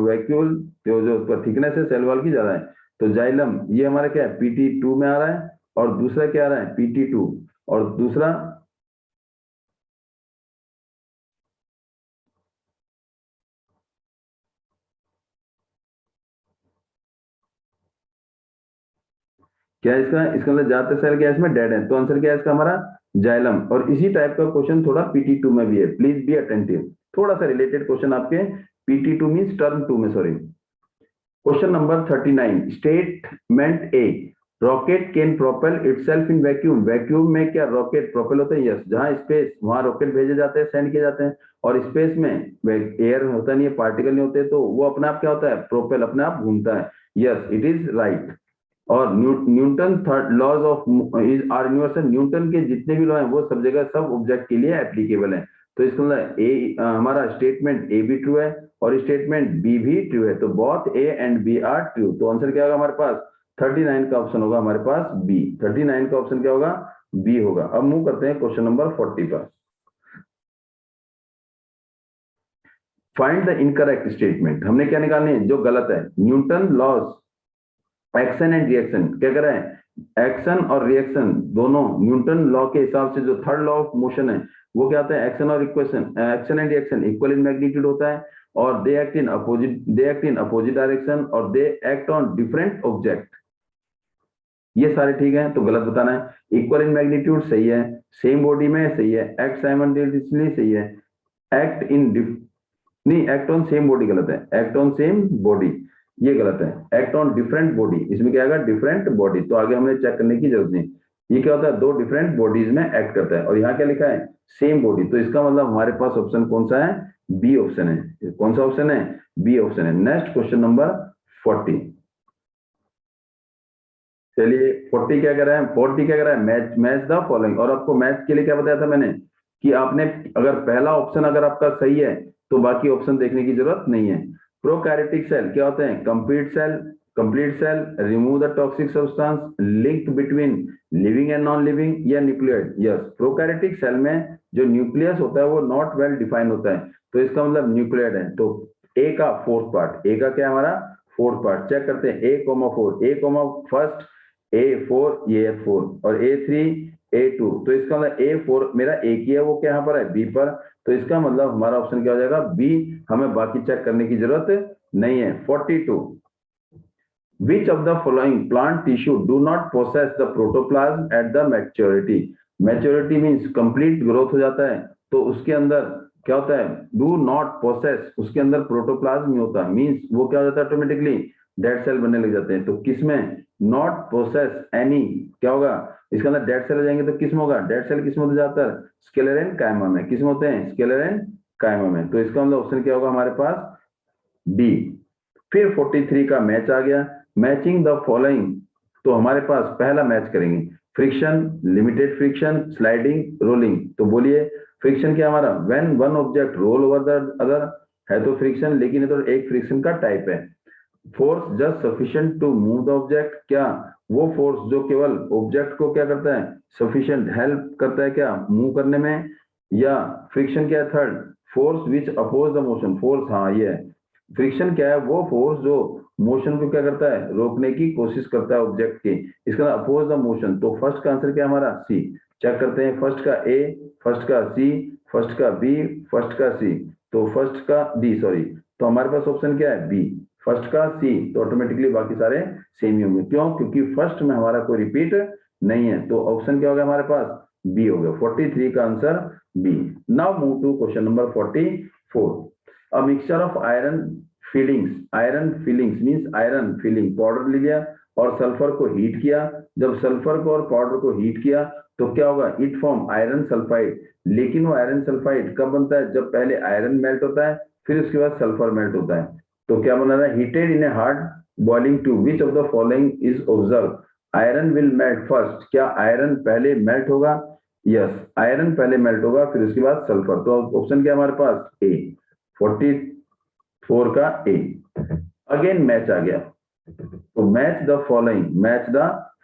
वैक्यूल जो थिकनेस है सेल वॉल की ज्यादा है। तो जाइलम ये हमारा क्या है, PT2 में आ रहा है, और दूसरा क्या आ रहा है, PT2, और दूसरा क्या है इसका मतलब ज्यादातर सेल क्या है इसमें, डेड है। तो आंसर क्या है इसका हमारा, जाइलम। और इसी टाइप का क्वेश्चन थोड़ा PT2 में भी है, प्लीज बी अटेंटिव। थोड़ा सा रिलेटेड क्वेश्चन आपके PT2 मींस टर्म 2 में, sorry. Question number 39, statement A, rocket can propel itself in vacuum. Vacuum में क्या रॉकेट प्रोपेल होते हैं, यस। जहां स्पेस वहां रॉकेट भेजे जाते हैं, सेंड किए जाते हैं। और स्पेस में एयर होता नहीं है, पार्टिकल नहीं होते, तो वो अपने आप क्या होता है, प्रोपेल, अपने आप घूमता है। Yes, it is right. और Newton third laws of is are universal, Newton के जितने भी लॉ हैं वो सब जगह, सब ऑब्जेक्ट के लिए एप्लीकेबल है। तो इसका मतलब ए, हमारा स्टेटमेंट ए भी ट्रू है और स्टेटमेंट बी भी ट्रू है। तो both A and B are true. तो आंसर क्या होगा हमारे पास, 39 का ऑप्शन होगा हमारे पास बी। 39 का ऑप्शन क्या होगा, बी होगा। अब मूव करते हैं क्वेश्चन नंबर 40 पर। Find the incorrect statement. हमने क्या निकालनी है, जो गलत है। Newton laws action and reaction, क्या कर रहे हैं, एक्शन और रिएक्शन दोनों न्यूटन लॉ के हिसाब से, जो थर्ड लॉ ऑफ मोशन है वो क्या होता है, एक्शन और equation, action and reaction equal in magnitude होता है, और they act in opposite direction, और they act on different object. ये सारे ठीक है, तो गलत बताना है। इक्वल इन मैग्नीट्यूड सही है, सेम बॉडी में सही है, एक्ट साइमल्टेनियसली सही है, एक्ट इन नहीं, एक्ट ऑन सेम बॉडी गलत है, एक्ट ऑन सेम बॉडी ये गलत है। एक्ट ऑन डिफरेंट बॉडी, इसमें क्या आएगा, डिफरेंट बॉडी। तो आगे हमने चेक करने की जरूरत नहीं। ये क्या होता है, दो डिफरेंट बॉडीज में एक्ट करता है। और यहाँ क्या लिखा है, सेम बॉडी। तो इसका मतलब हमारे पास ऑप्शन कौन सा है, बी ऑप्शन है। कौन सा ऑप्शन है, बी ऑप्शन है। Next question number 40। चलिए 40 क्या कह रहा है, 40 क्या कह रहा है, मैच मैच द फॉलोइंग। और आपको मैच के लिए क्या बताया था मैंने, कि आपने अगर पहला ऑप्शन अगर आपका सही है तो बाकी ऑप्शन देखने की जरूरत नहीं है। प्रोकैरियोटिक सेल क्या होते हैं, complete cell, remove the toxic substance, link between living and non living, या न्यूक्लियड। यस, प्रोकैरियोटिक सेल में जो न्यूक्लियस होता है वो नॉट वेल डिफाइंड होता है, तो इसका मतलब न्यूक्लियड है। तो ए का फोर्थ पार्ट, ए का क्या हमारा फोर्थ पार्ट, चेक करते हैं। A,4, A,फर्स्ट A4, ये F4, और A3, A2। तो इसका मतलब A4 मेरा एक ही है, वो क्या यहाँ पर है, बी पर। तो इसका मतलब हमारा ऑप्शन क्या हो जाएगा, बी। हमें बाकी चेक करने की जरूरत नहीं है। 42, which of the following plant tissue do not possess the protoplasm at the maturity। maturity means complete growth हो जाता है, तो उसके अंदर क्या होता है, do not possess, उसके अंदर प्रोटोप्लाज्म नहीं होता, मींस वो क्या हो जाता है, ऑटोमेटिकली डेड सेल बनने लग जाते हैं। तो किसमें, नॉट पोसेस एनी, क्या होगा, इसके अंदर डेड सेल हो जाएंगे तो किसमें होगा, डेड सेल किसमें होता जाता है, स्केलेरन कायमा में। किसमें होते हैं, स्केलेरन कायमा में। तो इसका मतलब ऑप्शन क्या होगा हमारे पास, डी। फिर 43 का मैच आ गया, मैचिंग द फॉलोइंग। तो हमारे पास पहला मैच करेंगे, friction, limited friction, sliding, rolling. तो बोलिए फ्रिक्शन क्या हमारा, when one object roll over the other, है तो फ्रिक्शन, लेकिन ये तो एक फ्रिक्शन का टाइप है। Force just sufficient to move the object, क्या वो फोर्स जो केवल ऑब्जेक्ट को क्या करता है, सफिशिएंट हेल्प करता है क्या मूव करने में। या फ्रिक्शन क्या है third, force which oppose the motion, force, हाँ ये है फ्रिक्शन क्या है, वो फोर्स जो मोशन को क्या करता है, रोकने की कोशिश करता है ऑब्जेक्ट की, इसका अपोज द मोशन। तो फर्स्ट का आंसर क्या है हमारा सी। चेक करते हैं, फर्स्ट का ए, फर्स्ट का सी, फर्स्ट का बी, फर्स्ट का सी, तो फर्स्ट का डी सॉरी, तो हमारे पास ऑप्शन क्या है बी, फर्स्ट का सी, तो ऑटोमेटिकली बाकी सारे सेम ही होंगे। क्यों, क्योंकि फर्स्ट में हमारा कोई रिपीट नहीं है, तो ऑप्शन क्या हो गया हमारे पास बी हो गया, 43 का answer B. Now move to question number 44। A mixture of iron filings means iron filing powder ले लिया और सल्फर को हीट किया। जब सल्फर को और पाउडर को हीट किया तो क्या होगा, इट फॉर्म आयरन सल्फाइड। लेकिन वो आयरन सल्फाइड कब बनता है, जब पहले आयरन मेल्ट होता है फिर उसके बाद सल्फर मेल्ट होता है। तो क्या बना रहा है, heated in a hard boiling to which of the following is observe, iron will melt first, क्या आयरन पहले मेल्ट होगा, यस आयरन पहले मेल्ट होगा फिर उसके बाद सल्फर। तो ऑप्शन क्या हमारे पास ए, 44 का ए। अगेन मैच आ गया, तो मैच द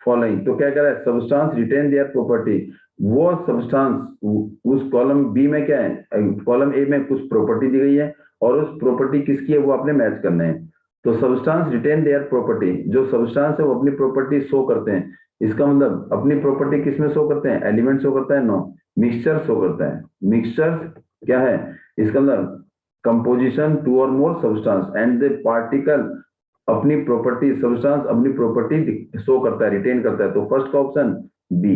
फॉलोइंग, तो क्या कह रहा है, सब्सटेंस रिटेन देयर प्रॉपर्टी, वो सब्सटेंस उस कॉलम बी में क्या है, कॉलम ए में कुछ प्रॉपर्टी दी गई है और उस प्रॉपर्टी किसकी है वो आपने मैच करना है। तो सब्सटेंस रिटेन देयर प्रॉपर्टी, जो सब्सटेंस है वो अपनी प्रॉपर्टी शो करते हैं, इसका मतलब अपनी प्रॉपर्टी किसमें शो करते हैं, एलिमेंट शो करता है, नो मिक्सचर शो करता है। मिक्सचर क्या है, इसका मतलब कंपोजिशन टू और more substance and the particle अपनी प्रॉपर्टी, सब्सटेंस अपनी प्रॉपर्टी शो करता है, रिटेन करता है। तो फर्स्ट का ऑप्शन बी,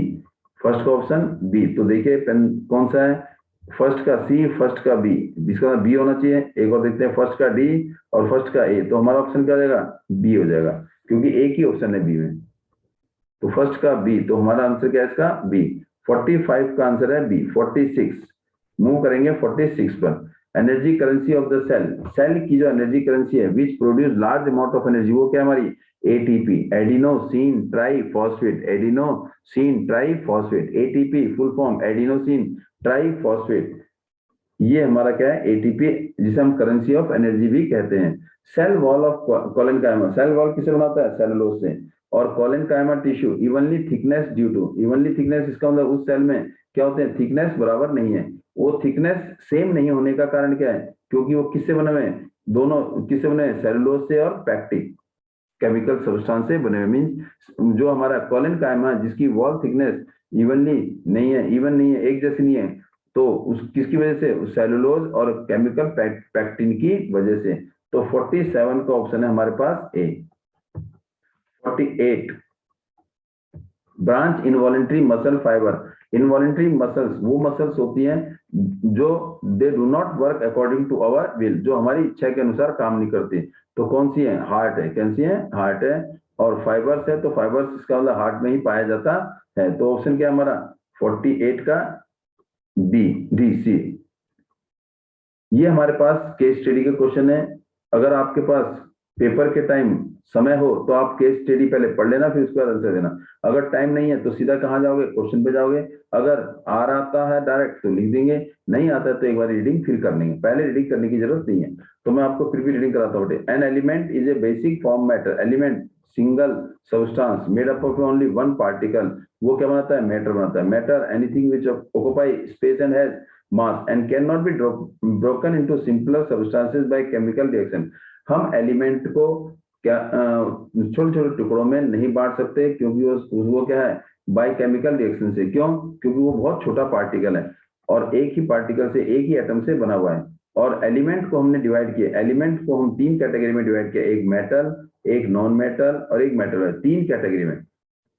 फर्स्ट का ऑप्शन बी। तो देखिए पेन कौन सा है, फर्स्ट का सी, फर्स्ट का बी, जिसका बी होना चाहिए। एक और देखते हैं, फर्स्ट का डी और फर्स्ट का ए, तो हमारा ऑप्शन क्या हो जाएगा, बी हो जाएगा, क्योंकि एक ही ऑप्शन है बी में। तो फर्स्ट का बी, तो हमारा आंसर क्या है इसका बी। 45 का आंसर है बी। 46 मूव करेंगे 46 पर। Energy currency of the cell, cell की जो एनर्जी करेंसी है which produce large amount of energy, वो क्या हमारी ATP, adenosine triphosphate, adenosine triphosphate, ATP full form adenosine triphosphate, ये हमारा क्या है एटीपी, जिसे हम करेंसी ऑफ एनर्जी भी कहते हैं। Cell wall of collenchyma, cell wall किसे बनाता है, सेलुलोज से। और collenchyma tissue evenly thickness due to, evenly thickness इसका मतलब उस सेल में क्या होते हैं, थिकनेस बराबर नहीं है। वो थिकनेस सेम नहीं होने का कारण क्या है, क्योंकि वो किससे बने हुए हैं, दोनों किससे बने हैं, सेलुलोज से और पैक्टिक केमिकल सब्सटेंस से बने हुए। मीन जो हमारा कोलेनकाइमा जिसकी वॉल थिकनेस इवनली नहीं है, इवन नहीं है, एक जैसी नहीं है, तो उस किसकी वजह से, सेलुलोज और केमिकल पैक्टिन की वजह से। तो 47 का ऑप्शन है हमारे पास A. 48 branch involuntary muscle fibre, involuntary muscles वो मसल्स होती हैं जो they do not work according to our will, जो हमारी इच्छा के अनुसार काम नहीं करती। तो कौन सी है, हार्ट है, कौन सी है, हार्ट है। और फाइबर्स है, तो फाइबर्स इसका मतलब हार्ट में ही पाया जाता है। तो ऑप्शन क्या है हमारा 48 का बी, डी सी। ये हमारे पास केस स्टडी के क्वेश्चन है। अगर आपके पास पेपर के टाइम समय हो तो आप केस स्टडी पहले पढ़ लेना, फिर उसके बाद आंसर देना। अगर टाइम नहीं है तो सीधा कहाँ जाओगे, क्वेश्चन पे जाओगे। अगर आ आता है डायरेक्ट तो लिख देंगे, नहीं आता है तो एक बार रीडिंग फिर कर लेंगे, पहले रीडिंग करने की जरूरत नहीं है। तो मैं आपको फिर भी रीडिंग कराता हूँ। An element is a basic form matter, element single substance made up of only one particle, वो क्या बनाता है, मैटर बनाता है। Matter anything which occupy space and has mass and cannot be broken into simpler substances by chemical reaction। हम एलिमेंट को क्या छोटे छोटे टुकड़ों में नहीं बांट सकते, क्योंकि वो क्या है, बाय केमिकल रिएक्शन से। क्यों, क्योंकि वो बहुत छोटा पार्टिकल है और एक ही पार्टिकल से, एक ही एटम से बना हुआ है। और एलिमेंट को हमने डिवाइड किया, एलिमेंट को हम तीन कैटेगरी में डिवाइड किया, एक मेटल, एक नॉन मेटल और एक मेटल, तीन कैटेगरी में।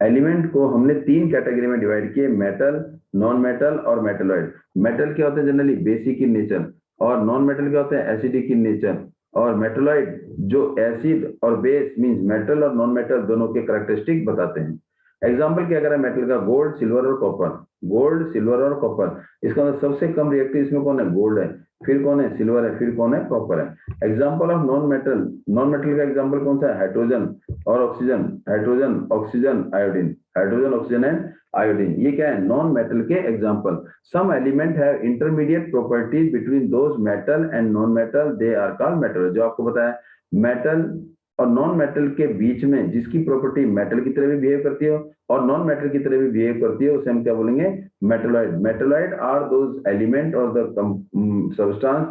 एलिमेंट को हमने तीन कैटेगरी में डिवाइड किए, मेटल, नॉन मेटल और मेटलॉइड। मेटल क्या होते हैं, जनरली बेसिक इन नेचर, और नॉन मेटल क्या होते हैं, एसिडिक इन नेचर। और मेटलॉइड जो एसिड और बेस मींस मेटल और नॉन मेटल दोनों के कैरेक्टरिस्टिक बताते हैं। एग्जांपल क्या करें मेटल का, गोल्ड, सिल्वर और कॉपर, गोल्ड, सिल्वर और कॉपर। इसका मतलब सबसे कम रिएक्टिव इसमें कौन है, गोल्ड है। फिर कौन है, सिल्वर है, फिर कौन है, कॉपर है। Example of non metal, non metal का एग्जांपल कौन सा है, हाइड्रोजन और oxygen, hydrogen oxygen iodine, hydrogen oxygen and iodine, ये क्या है, नॉन मेटल के example. Some element have intermediate properties between those metal and non metal, they are called metal. जो आपको पता है मेटल और नॉन मेटल के बीच में जिसकी प्रॉपर्टी मेटल की तरह भी बिहेव करती है और नॉन मेटल की तरह भी बिहेव करती है, उसे हम क्या बोलेंगे, metalloid. Metalloid are those element और the substance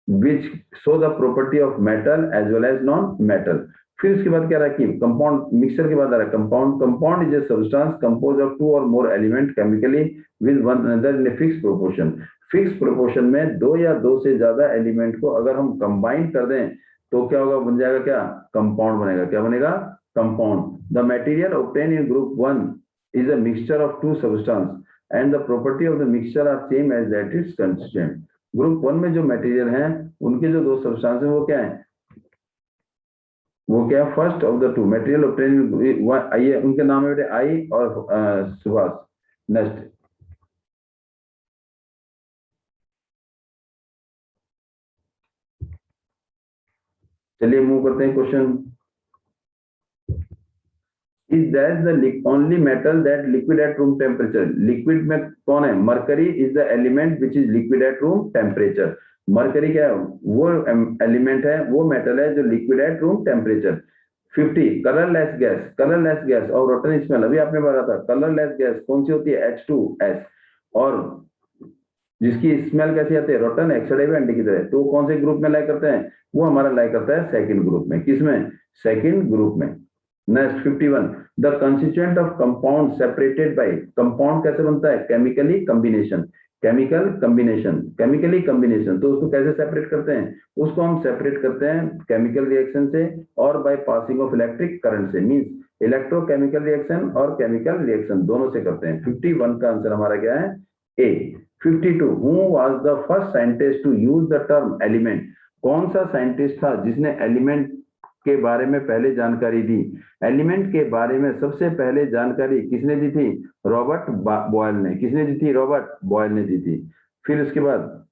which show the property of metal as well as non metal। फिर उसके बाद क्या रहा कि कंपाउंड, मिक्सचर के बाद आ रहा है compound. Compound is a substance compose of two और more element chemically with one another in a fix proportion. Fix proportion में दो या दो से ज्यादा एलिमेंट को अगर हम कंबाइन कर दें तो क्या होगा, बन जाएगा क्या, कंपाउंड बनेगा। क्या बनेगा, compound. The material obtain in group one is a mixture of two substance and the property of the mixture are same as that is consistent. Group one में जो मटेरियल हैं उनके जो दो सब्सटेंस हैं वो क्या है, वो क्या, first of the two material obtain, आइए उनके नाम है बेटे आई और सुभाष। नेक्स्ट, चलिए मूव करते हैं question. Is that the only metal that liquid at room temperature. Liquid में कौन है, mercury is the element which is liquid at room temperature. Mercury क्या है, वो एलिमेंट है, वो मेटल है जो liquid at room temperature. 50 colourless gas, colourless gas और रोटन स्मेल, अभी आपने बताया था कलरलेस गैस कौन सी होती है, H2S, और जिसकी स्मेल कैसी आती है, रोटन एक्सडेव एंटी की तरह, तो कौन से ग्रुप में लाइक करते हैं, वो हमारा लाइक करता है सेकंड ग्रुप में। किसमें, सेकंड ग्रुप में। Next 51, the constituent of compound separated by, compound कैसे बनता है, chemically combination, chemical combination, chemically combination. तो उसको कैसे सेपरेट करते हैं, उसको हम सेपरेट करते हैं केमिकल रिएक्शन से और by passing of electric current से, मींस इलेक्ट्रोकेमिकल रिएक्शन और केमिकल रिएक्शन दोनों से करते हैं। 51 का आंसर हमारा क्या है, A. 52, who was the first scientist to use the term element. कौन सा साइंटिस्ट था जिसने एलिमेंट के बारे में पहले जानकारी दी। एलिमेंट के बारे में सबसे पहले जानकारी किसने दी थी, रॉबर्ट बॉयल ने। किसने दी थी, रॉबर्ट बॉयल ने दी थी। फिर उसके बाद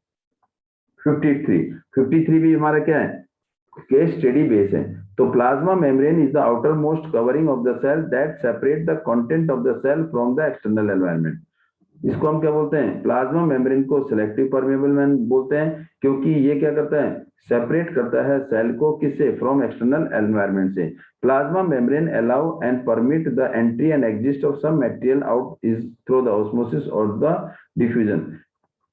53 भी हमारा क्या है, केस स्टडी बेस है। तो plasma membrane is the outermost covering of the cell that separate the content of the cell from the external environment. इसको हम क्या बोलते हैं, प्लाज्मा मेम्ब्रेन को सिलेक्टिव परमेबल बोलते हैं, क्योंकि ये क्या करता है, सेपरेट करता है सेल को किससे, फ्रॉम एक्सटर्नल एनवायरनमेंट से। Plasma membrane allow and permit the entry and exist of some material out is through the osmosis और द डिफ्यूजन।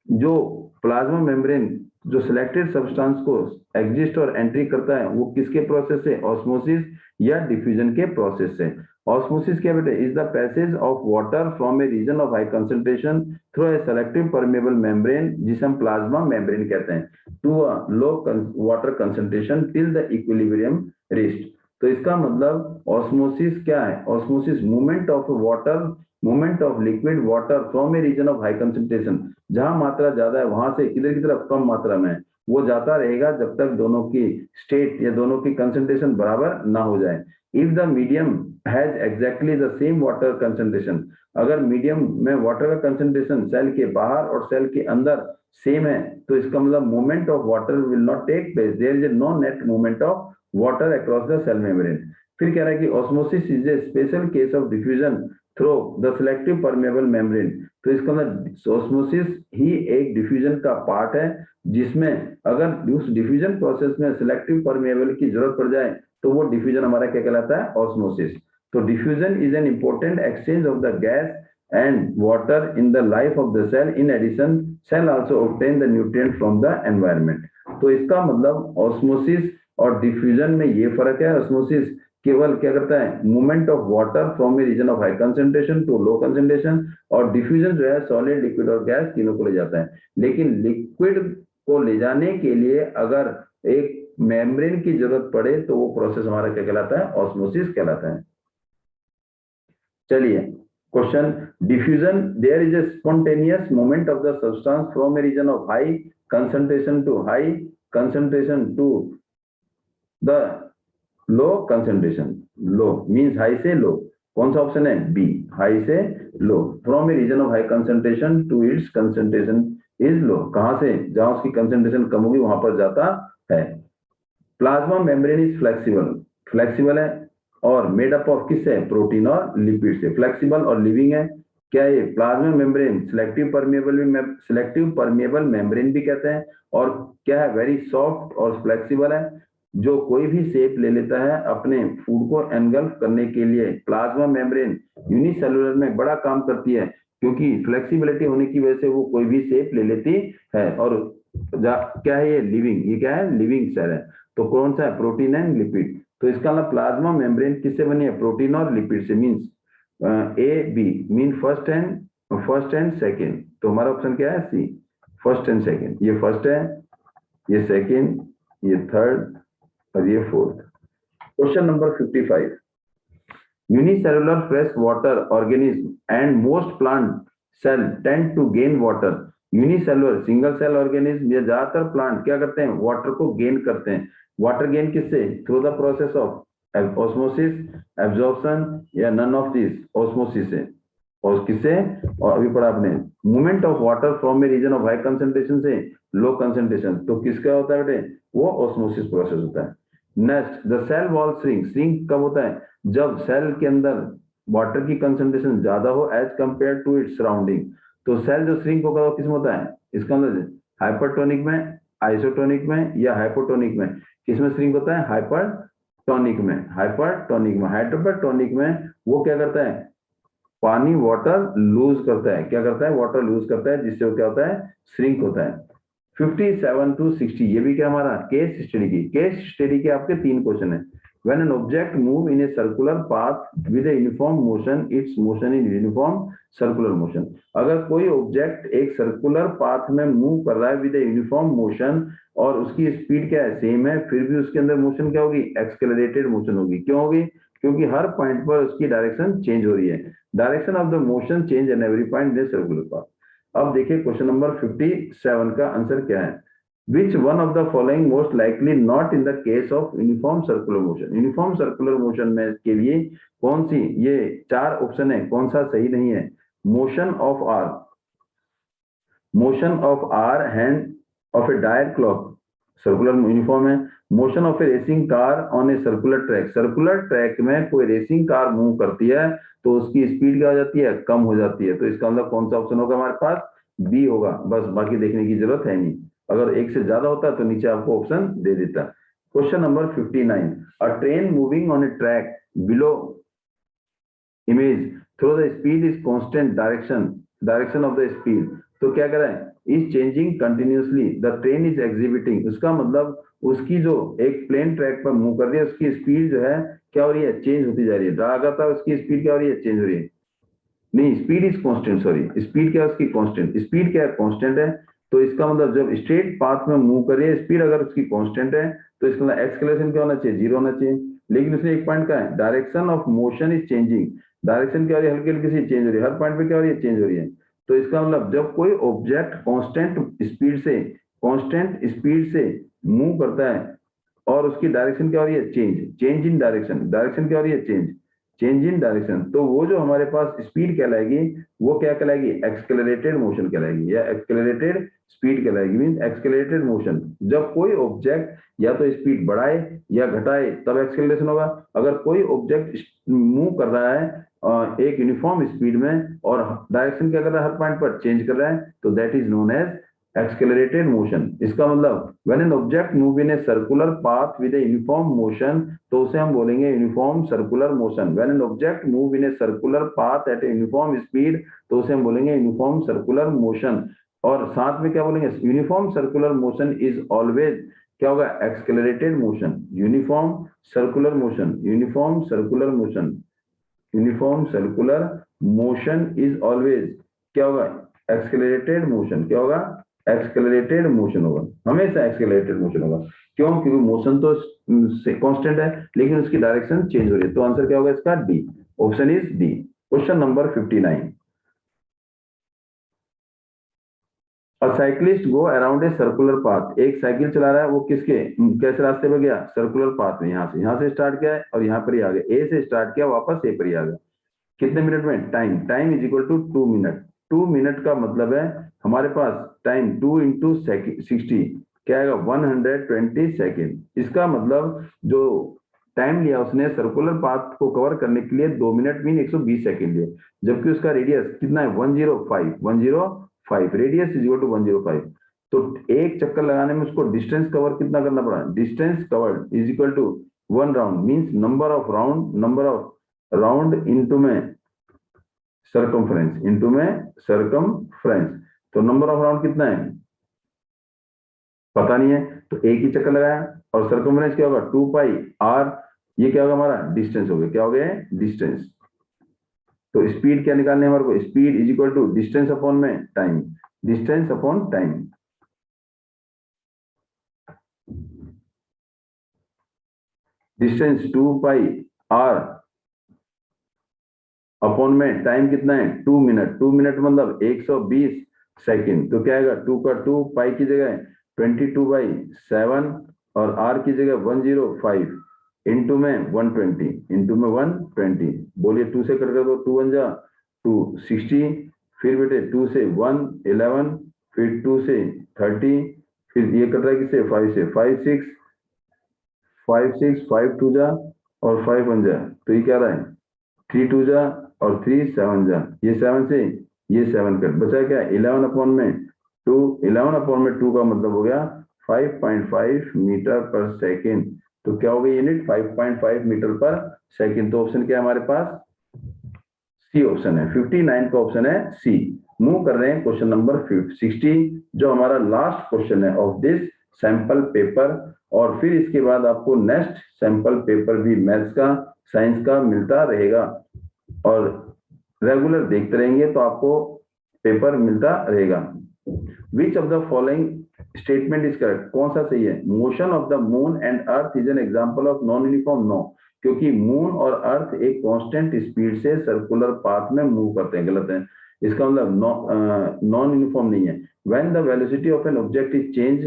जो प्लाज्मा मेम्ब्रेन जो सिलेक्टेड सब्सटेंस को एग्जिस्ट और एंट्री करता है वो किसके प्रोसेस से, ऑस्मोसिस या डिफ्यूजन के प्रोसेस से। ऑस्मोसिस क्या बेटे, is the passage of water from a region of high concentration through a selective permeable membrane, जिसे हम प्लाज्मा मेम्ब्रेन कहते हैं, to a low water concentration till the equilibrium reached. तो इसका मतलब ऑस्मोसिस क्या है, osmosis movement of water, movement of liquid water from a region of high concentration, जहां मात्रा ज्यादा है वहां से किधर की तरफ कम मात्रा में है, वो जाता रहेगा जब तक दोनों की स्टेट या दोनों की कंसंट्रेशन बराबर ना हो जाए। If the medium has exactly the same water concentration, अगर मीडियम में वाटर का कंसंट्रेशन सेल के बाहर और सेल के अंदर सेम है, तो इसका मतलब movement of water will not take place, there is no net movement of water across the cell membrane. फिर कह रहा है कि osmosis is a special case of diffusion through the selective permeable membrane. तो इसका मतलब ऑस्मोसिस ही एक डिफ्यूजन का पार्ट है, जिसमें अगर उस डिफ्यूजन प्रोसेस में सिलेक्टिव परमेबल की जरूरत पड़ जाए तो वो डिफ्यूजन हमारा क्या कहलाता है, ऑस्मोसिस। तो diffusion is an important exchange of the gas and water in the life of the cell. In addition, cell also obtain the nutrient from the environment. तो इसका मतलब ऑस्मोसिस और डिफ्यूजन में ये फर्क है। ऑस्मोसिस केवल क्या करता है, movement of water from a region of high concentration to low concentration, और डिफ्यूजन जो है सॉलिड, लिक्विड और गैस तीनों को ले जाता है। लेकिन लिक्विड को ले जाने के लिए अगर एक मेम्ब्रेन की जरूरत पड़े तो वो प्रोसेस हमारा क्या कहलाता है, ऑस्मोसिस कहलाता है। चलिए question, diffusion, there is a spontaneous movement of the substance from a region of high concentration to high concentration to the low concentration. Low means high से लो, कौन सा ऑप्शन है, बी, हाई से low, from a region of high concentration to its concentration is low, कहां से, जहां उसकी कंसेंट्रेशन कम होगी वहां पर जाता है। Plasma membrane is flexible, flexible है और मेड अप ऑफ किससे, प्रोटीन और लिपिड से। फ्लेक्सिबल और लिविंग है। क्या ये plasma membrane selective permeable membrane भी कहते हैं, और क्या है, वेरी सॉफ्ट और फ्लेक्सिबल है, जो कोई भी शेप ले लेता है अपने फूड को एनगल्फ करने के लिए। प्लाज्मा मेम्ब्रेन यूनिसेलुलर में बड़ा काम करती है, क्योंकि फ्लेक्सिबिलिटी होने की वजह से वो कोई भी शेप ले लेती है। और क्या है ये, लिविंग, ये क्या है, लिविंग सेल है। तो कौन सा है, प्रोटीन एंड लिपिड। तो इसका मतलब प्लाज्मा मेम्ब्रेन किससे बनी है, प्रोटीन और लिपिड से। Means A B mean first and second. तो हमारा ऑप्शन क्या है, सी, फर्स्ट एंड सेकंड। ये फर्स्ट है, ये सेकंड, ये थर्ड और ये fourth. Question number 55, unicellular fresh water organism and most plant cell tend to gain water। Unicellular single cell organism या ज्यादातर प्लांट क्या करते हैं, वाटर को गेन करते हैं। वाटर गेन किससे, through the process of osmosis, absorption, या नन ऑफ दिस, ऑस्मोसिस से। और किससे, और अभी पढ़ा आपने, movement of water from a region of high concentration से लो कंसेंट्रेशन, तो किसका होता है बेटे, वो ऑस्मोसिस प्रोसेस होता है। Next, the cell wall shrink, shrink कब होता है, जब सेल के अंदर वाटर की कंसेंट्रेशन ज्यादा हो as compare to its surrounding. तो सेल जो श्रिंक होगा वो किसमें होता है, इसका मतलब हाइपरटोनिक में, आइसोटोनिक में, या हाइपोटोनिक में। किसमें श्रिंक होता है, हाइपरटोनिक में। हाइपरटोनिक में वो क्या करता है, पानी वाटर लूज करता है। क्या करता है, वाटर लूज करता है, जिससे वो क्या होता है, श्रिंक होता है। 57 to 60, ये भी क्या हमारा केस स्टडी की। केस स्टडी के आपके 3 क्वेश्चन है। When an object move in a circular path with a uniform motion, its motion is uniform circular motion। अगर कोई ऑब्जेक्ट एक सर्कुलर पाथ में मूव कर रहा है विद ए यूनिफॉर्म मोशन, और उसकी स्पीड क्या है, सेम है, फिर भी उसके अंदर मोशन क्या होगी, एक्सकेलरेटेड मोशन होगी। क्यों होगी, क्योंकि हर पॉइंट पर उसकी डायरेक्शन चेंज हो रही है। Direction of the motion change an every point in circular path. अब देखिए क्वेश्चन नंबर 57 का आंसर क्या है। Which one of the following most likely not in the case of uniform circular motion। Uniform circular motion में के लिए कौन सी, ये 4 ऑप्शन है, कौन सा सही नहीं है। Motion of hour hand of a dial clock, circular uniform है। Motion of a racing car on a circular track में कोई रेसिंग कार मूव करती है तो उसकी स्पीड क्या हो जाती है, कम हो जाती है। तो इसका मतलब कौन सा ऑप्शन होगा हमारे पास, बी होगा। बस बाकी देखने की जरूरत है नहीं, अगर एक से ज्यादा होता तो नीचे आपको ऑप्शन दे देता। Question number 59, a train moving on A track below image through the speed is constant, direction of the speed. तो क्या करें, is changing continuously, the train is exhibiting. उसका मतलब उसकी जो एक प्लेन ट्रैक पर मूव कर रही है उसकी स्पीड जो है क्या हो रही है, चेंज होती जा रही है। लगातार उसकी स्पीड क्या हो रही है, चेंज हो रही है। नहीं, speed is constant, sorry, speed क्या है उसकी, कांस्टेंट। स्पीड क्या है, कांस्टेंट है। तो इसका मतलब जब स्ट्रेट पाथ में मूव कर रही है, स्पीड अगर उसकी कांस्टेंट है तो इसका मतलब एक्सेलरेशन क्या होना चाहिए, 0 होना चाहिए। लेकिन उसने एक पॉइंट कहा है, direction of motion is changing. Direction क्या हो रही है, हल्की हल्की सी चेंज हो रही है, हर पॉइंट पे क्या हो रही है, चेंज हो रही है। तो इसका मतलब जब कोई ऑब्जेक्ट कांस्टेंट स्पीड से मूव करता है और उसकी डायरेक्शन क्या हो रही है, चेंज इन डायरेक्शन क्या हो रही है, चेंज इन डायरेक्शन, तो वो जो हमारे पास स्पीड कहलाएगी वो क्या कहलाएगी, एक्सकेलरेटेड मोशन कहलाएगी, या एक्सकेलरेटेड स्पीड कहलाएगी। मीन एक्सकेलरेटेड मोशन, जब कोई ऑब्जेक्ट या तो स्पीड बढ़ाए या घटाए तब एक्सकेलरेशन होगा। अगर कोई ऑब्जेक्ट मूव कर रहा है एक यूनिफॉर्म स्पीड में और डायरेक्शन क्या कर रहा है, हर पॉइंट पर चेंज कर रहा है, तो that is known as accelerated motion. इसका मतलब when an object move in a circular path with a uniform motion, तो उसे हम बोलेंगे uniform circular motion. When an object move in a circular path at a uniform speed, तो उसे हम बोलेंगे यूनिफॉर्म सर्कुलर मोशन। और साथ में क्या बोलेंगे, uniform circular motion is always क्या होगा, accelerated motion. Uniform circular motion, uniform circular motion, uniform circular motion is always क्या होगा, एक्सकेलरेटेड मोशन। क्या होगा, एक्सकेलरेटेड मोशन होगा, हमेशा एक्सकेलरेटेड मोशन होगा। क्यों, क्योंकि मोशन तो कांस्टेंट है लेकिन उसकी डायरेक्शन चेंज हो रही है। तो आंसर क्या होगा इसका, D, option is D. Question number 59, a cyclist go around a circular path. एक साइकिल चला रहा है, वो कैसे रास्ते पे गया, सर्कुलर पाथ में। यहाँ से स्टार्ट किया है और यहाँ पर ही आ गया, ए से स्टार्ट किया वापस ए पर ही आ गया। कितने मिनट में, time is equal to 2 minute. 2 minute का मतलब है हमारे पास टाइम 2 इंटू 60 क्या आएगा 120 सेकेंड। इसका मतलब जो टाइम लिया उसने सर्कुलर पाथ को कवर करने के लिए 2 मिनट मीन 120 सेकेंड लिए, जबकि उसका रेडियस कितना है 105 रेडियस इज इक्वल टू 105। तो एक चक्कर लगाने में उसको डिस्टेंस कवर कितना करना पड़ा, distance covered is equal to 1 round means number of round into में सरकमफ्रेंस। तो नंबर ऑफ राउंड कितना है पता नहीं है, तो एक ही चक्कर लगाया और सरकमफ्रेंस क्या होगा 2 पाई r, ये क्या होगा हमारा डिस्टेंस हो गया, क्या हो गया डिस्टेंस। तो स्पीड क्या निकालने हमारे को, speed is equal to distance upon में time, distance upon time. Distance 2 pi r upon में टाइम कितना है 2 मिनट, 2 मिनट मतलब 120 सेकंड। तो क्या आएगा 2 का 2 पाई की जगह 22/7 और r की जगह 105 इंटू में 120 बोलिए 2 से कट कर दो, 2 1 जा 260, फिर बेटे 2 से 1 11, फिर 2 से 30, फिर ये कट रहा है किससे 5 से 5 2 जा और 5 1 जा, तो ये क्या रहा है 3 2 जा और 3 7 जा, ये 7 से ये 7 कट बचा क्या 11 अपॉन में 2, 11 अपॉन में 2 का मतलब हो गया 5.5 मीटर पर सेकेंड। तो क्या हो गई यूनिट 5.5 मीटर पर सेकेंड। तो ऑप्शन क्या है हमारे पास, सी ऑप्शन है, 59 का ऑप्शन है सी। मूव कर रहे हैं क्वेश्चन नंबर 60 जो हमारा लास्ट क्वेश्चन है ऑफ दिस सैंपल पेपर, और फिर इसके बाद आपको नेक्स्ट सैंपल पेपर भी मैथ्स का साइंस का मिलता रहेगा और रेगुलर देखते रहेंगे तो आपको पेपर मिलता रहेगा। Which of the following statement is correct, कौन सा सही है, motion of the moon and earth is an example of non uniform, no, क्योंकि मून और अर्थ एक कांस्टेंट स्पीड से सर्कुलर पाथ में मूव करते हैं, गलत है, इसका मतलब नॉन यूनिफॉर्म नहीं है। When the velocity of an object is change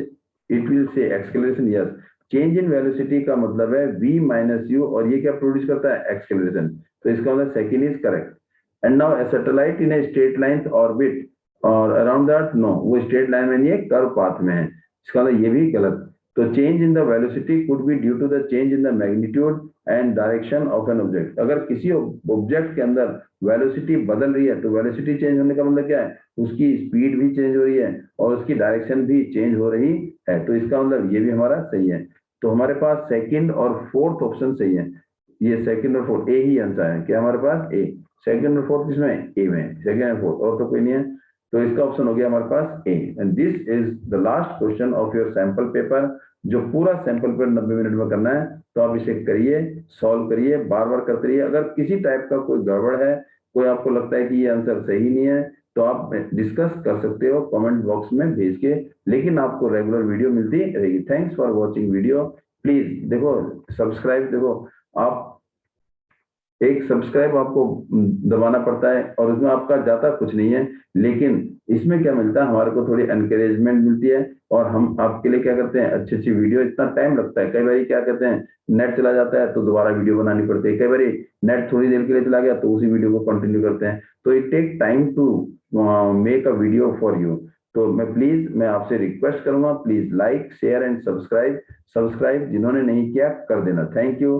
it will say acceleration, yes, change in velocity का मतलब है v माइनस यू, और ये क्या प्रोड्यूस करता है एक्सेलरेशन, तो इसका मतलब second is correct. And now A satellite in a straight line orbit और अराउंड द अर्थ, नो, वो स्ट्रेट लाइन में नहीं है कर्व पाथ में है, इसका मतलब ये भी गलत। तो change in the velocity could be due to the change in the magnitude and direction of an object, अगर किसी ऑब्जेक्ट के अंदर वेलोसिटी बदल रही है तो वेलोसिटी चेंज होने का मतलब क्या है, उसकी स्पीड भी चेंज हो रही है और उसकी डायरेक्शन भी चेंज हो रही है, तो इसका मतलब ये भी हमारा सही है। तो हमारे पास सेकंड और फोर्थ ऑप्शन सही है, ये सेकंड और फोर्थ ए ही आंसर है, क्या हमारे पास ए, सेकंड और फोर्थ किसमें ए में, सेकंड और फोर्थ, और तो कोई नहीं है, तो इसका ऑप्शन हो गया हमारे पास A. And this is the last question of your sample paper, जो पूरा सैंपल पेपर 90 मिनट में करना है, तो आप इसे करिए, सॉल्व करिए, बार बार करते रहिए। अगर किसी टाइप का कोई गड़बड़ है, कोई आपको लगता है कि ये आंसर सही नहीं है, तो आप डिस्कस कर सकते हो कमेंट बॉक्स में भेज के, लेकिन आपको रेगुलर वीडियो मिलती रहेगी। Thanks for watching video. Please देखो सब्सक्राइब, देखो आप एक सब्सक्राइब आपको दबाना पड़ता है और उसमें आपका जाता कुछ नहीं है, लेकिन इसमें क्या मिलता है, हमारे को थोड़ी एनकरेजमेंट मिलती है और हम आपके लिए क्या करते हैं, अच्छी अच्छी वीडियो, इतना टाइम लगता है, कई बार क्या कहते हैं नेट चला जाता है तो दोबारा वीडियो बनानी पड़ती है, कई बार नेट थोड़ी देर के लिए चला गया तो उसी वीडियो को कंटिन्यू करते हैं, तो it take time to make a video for you. तो मैं आपसे रिक्वेस्ट करूंगा, please like share and subscribe जिन्होंने नहीं किया कर देना। Thank you.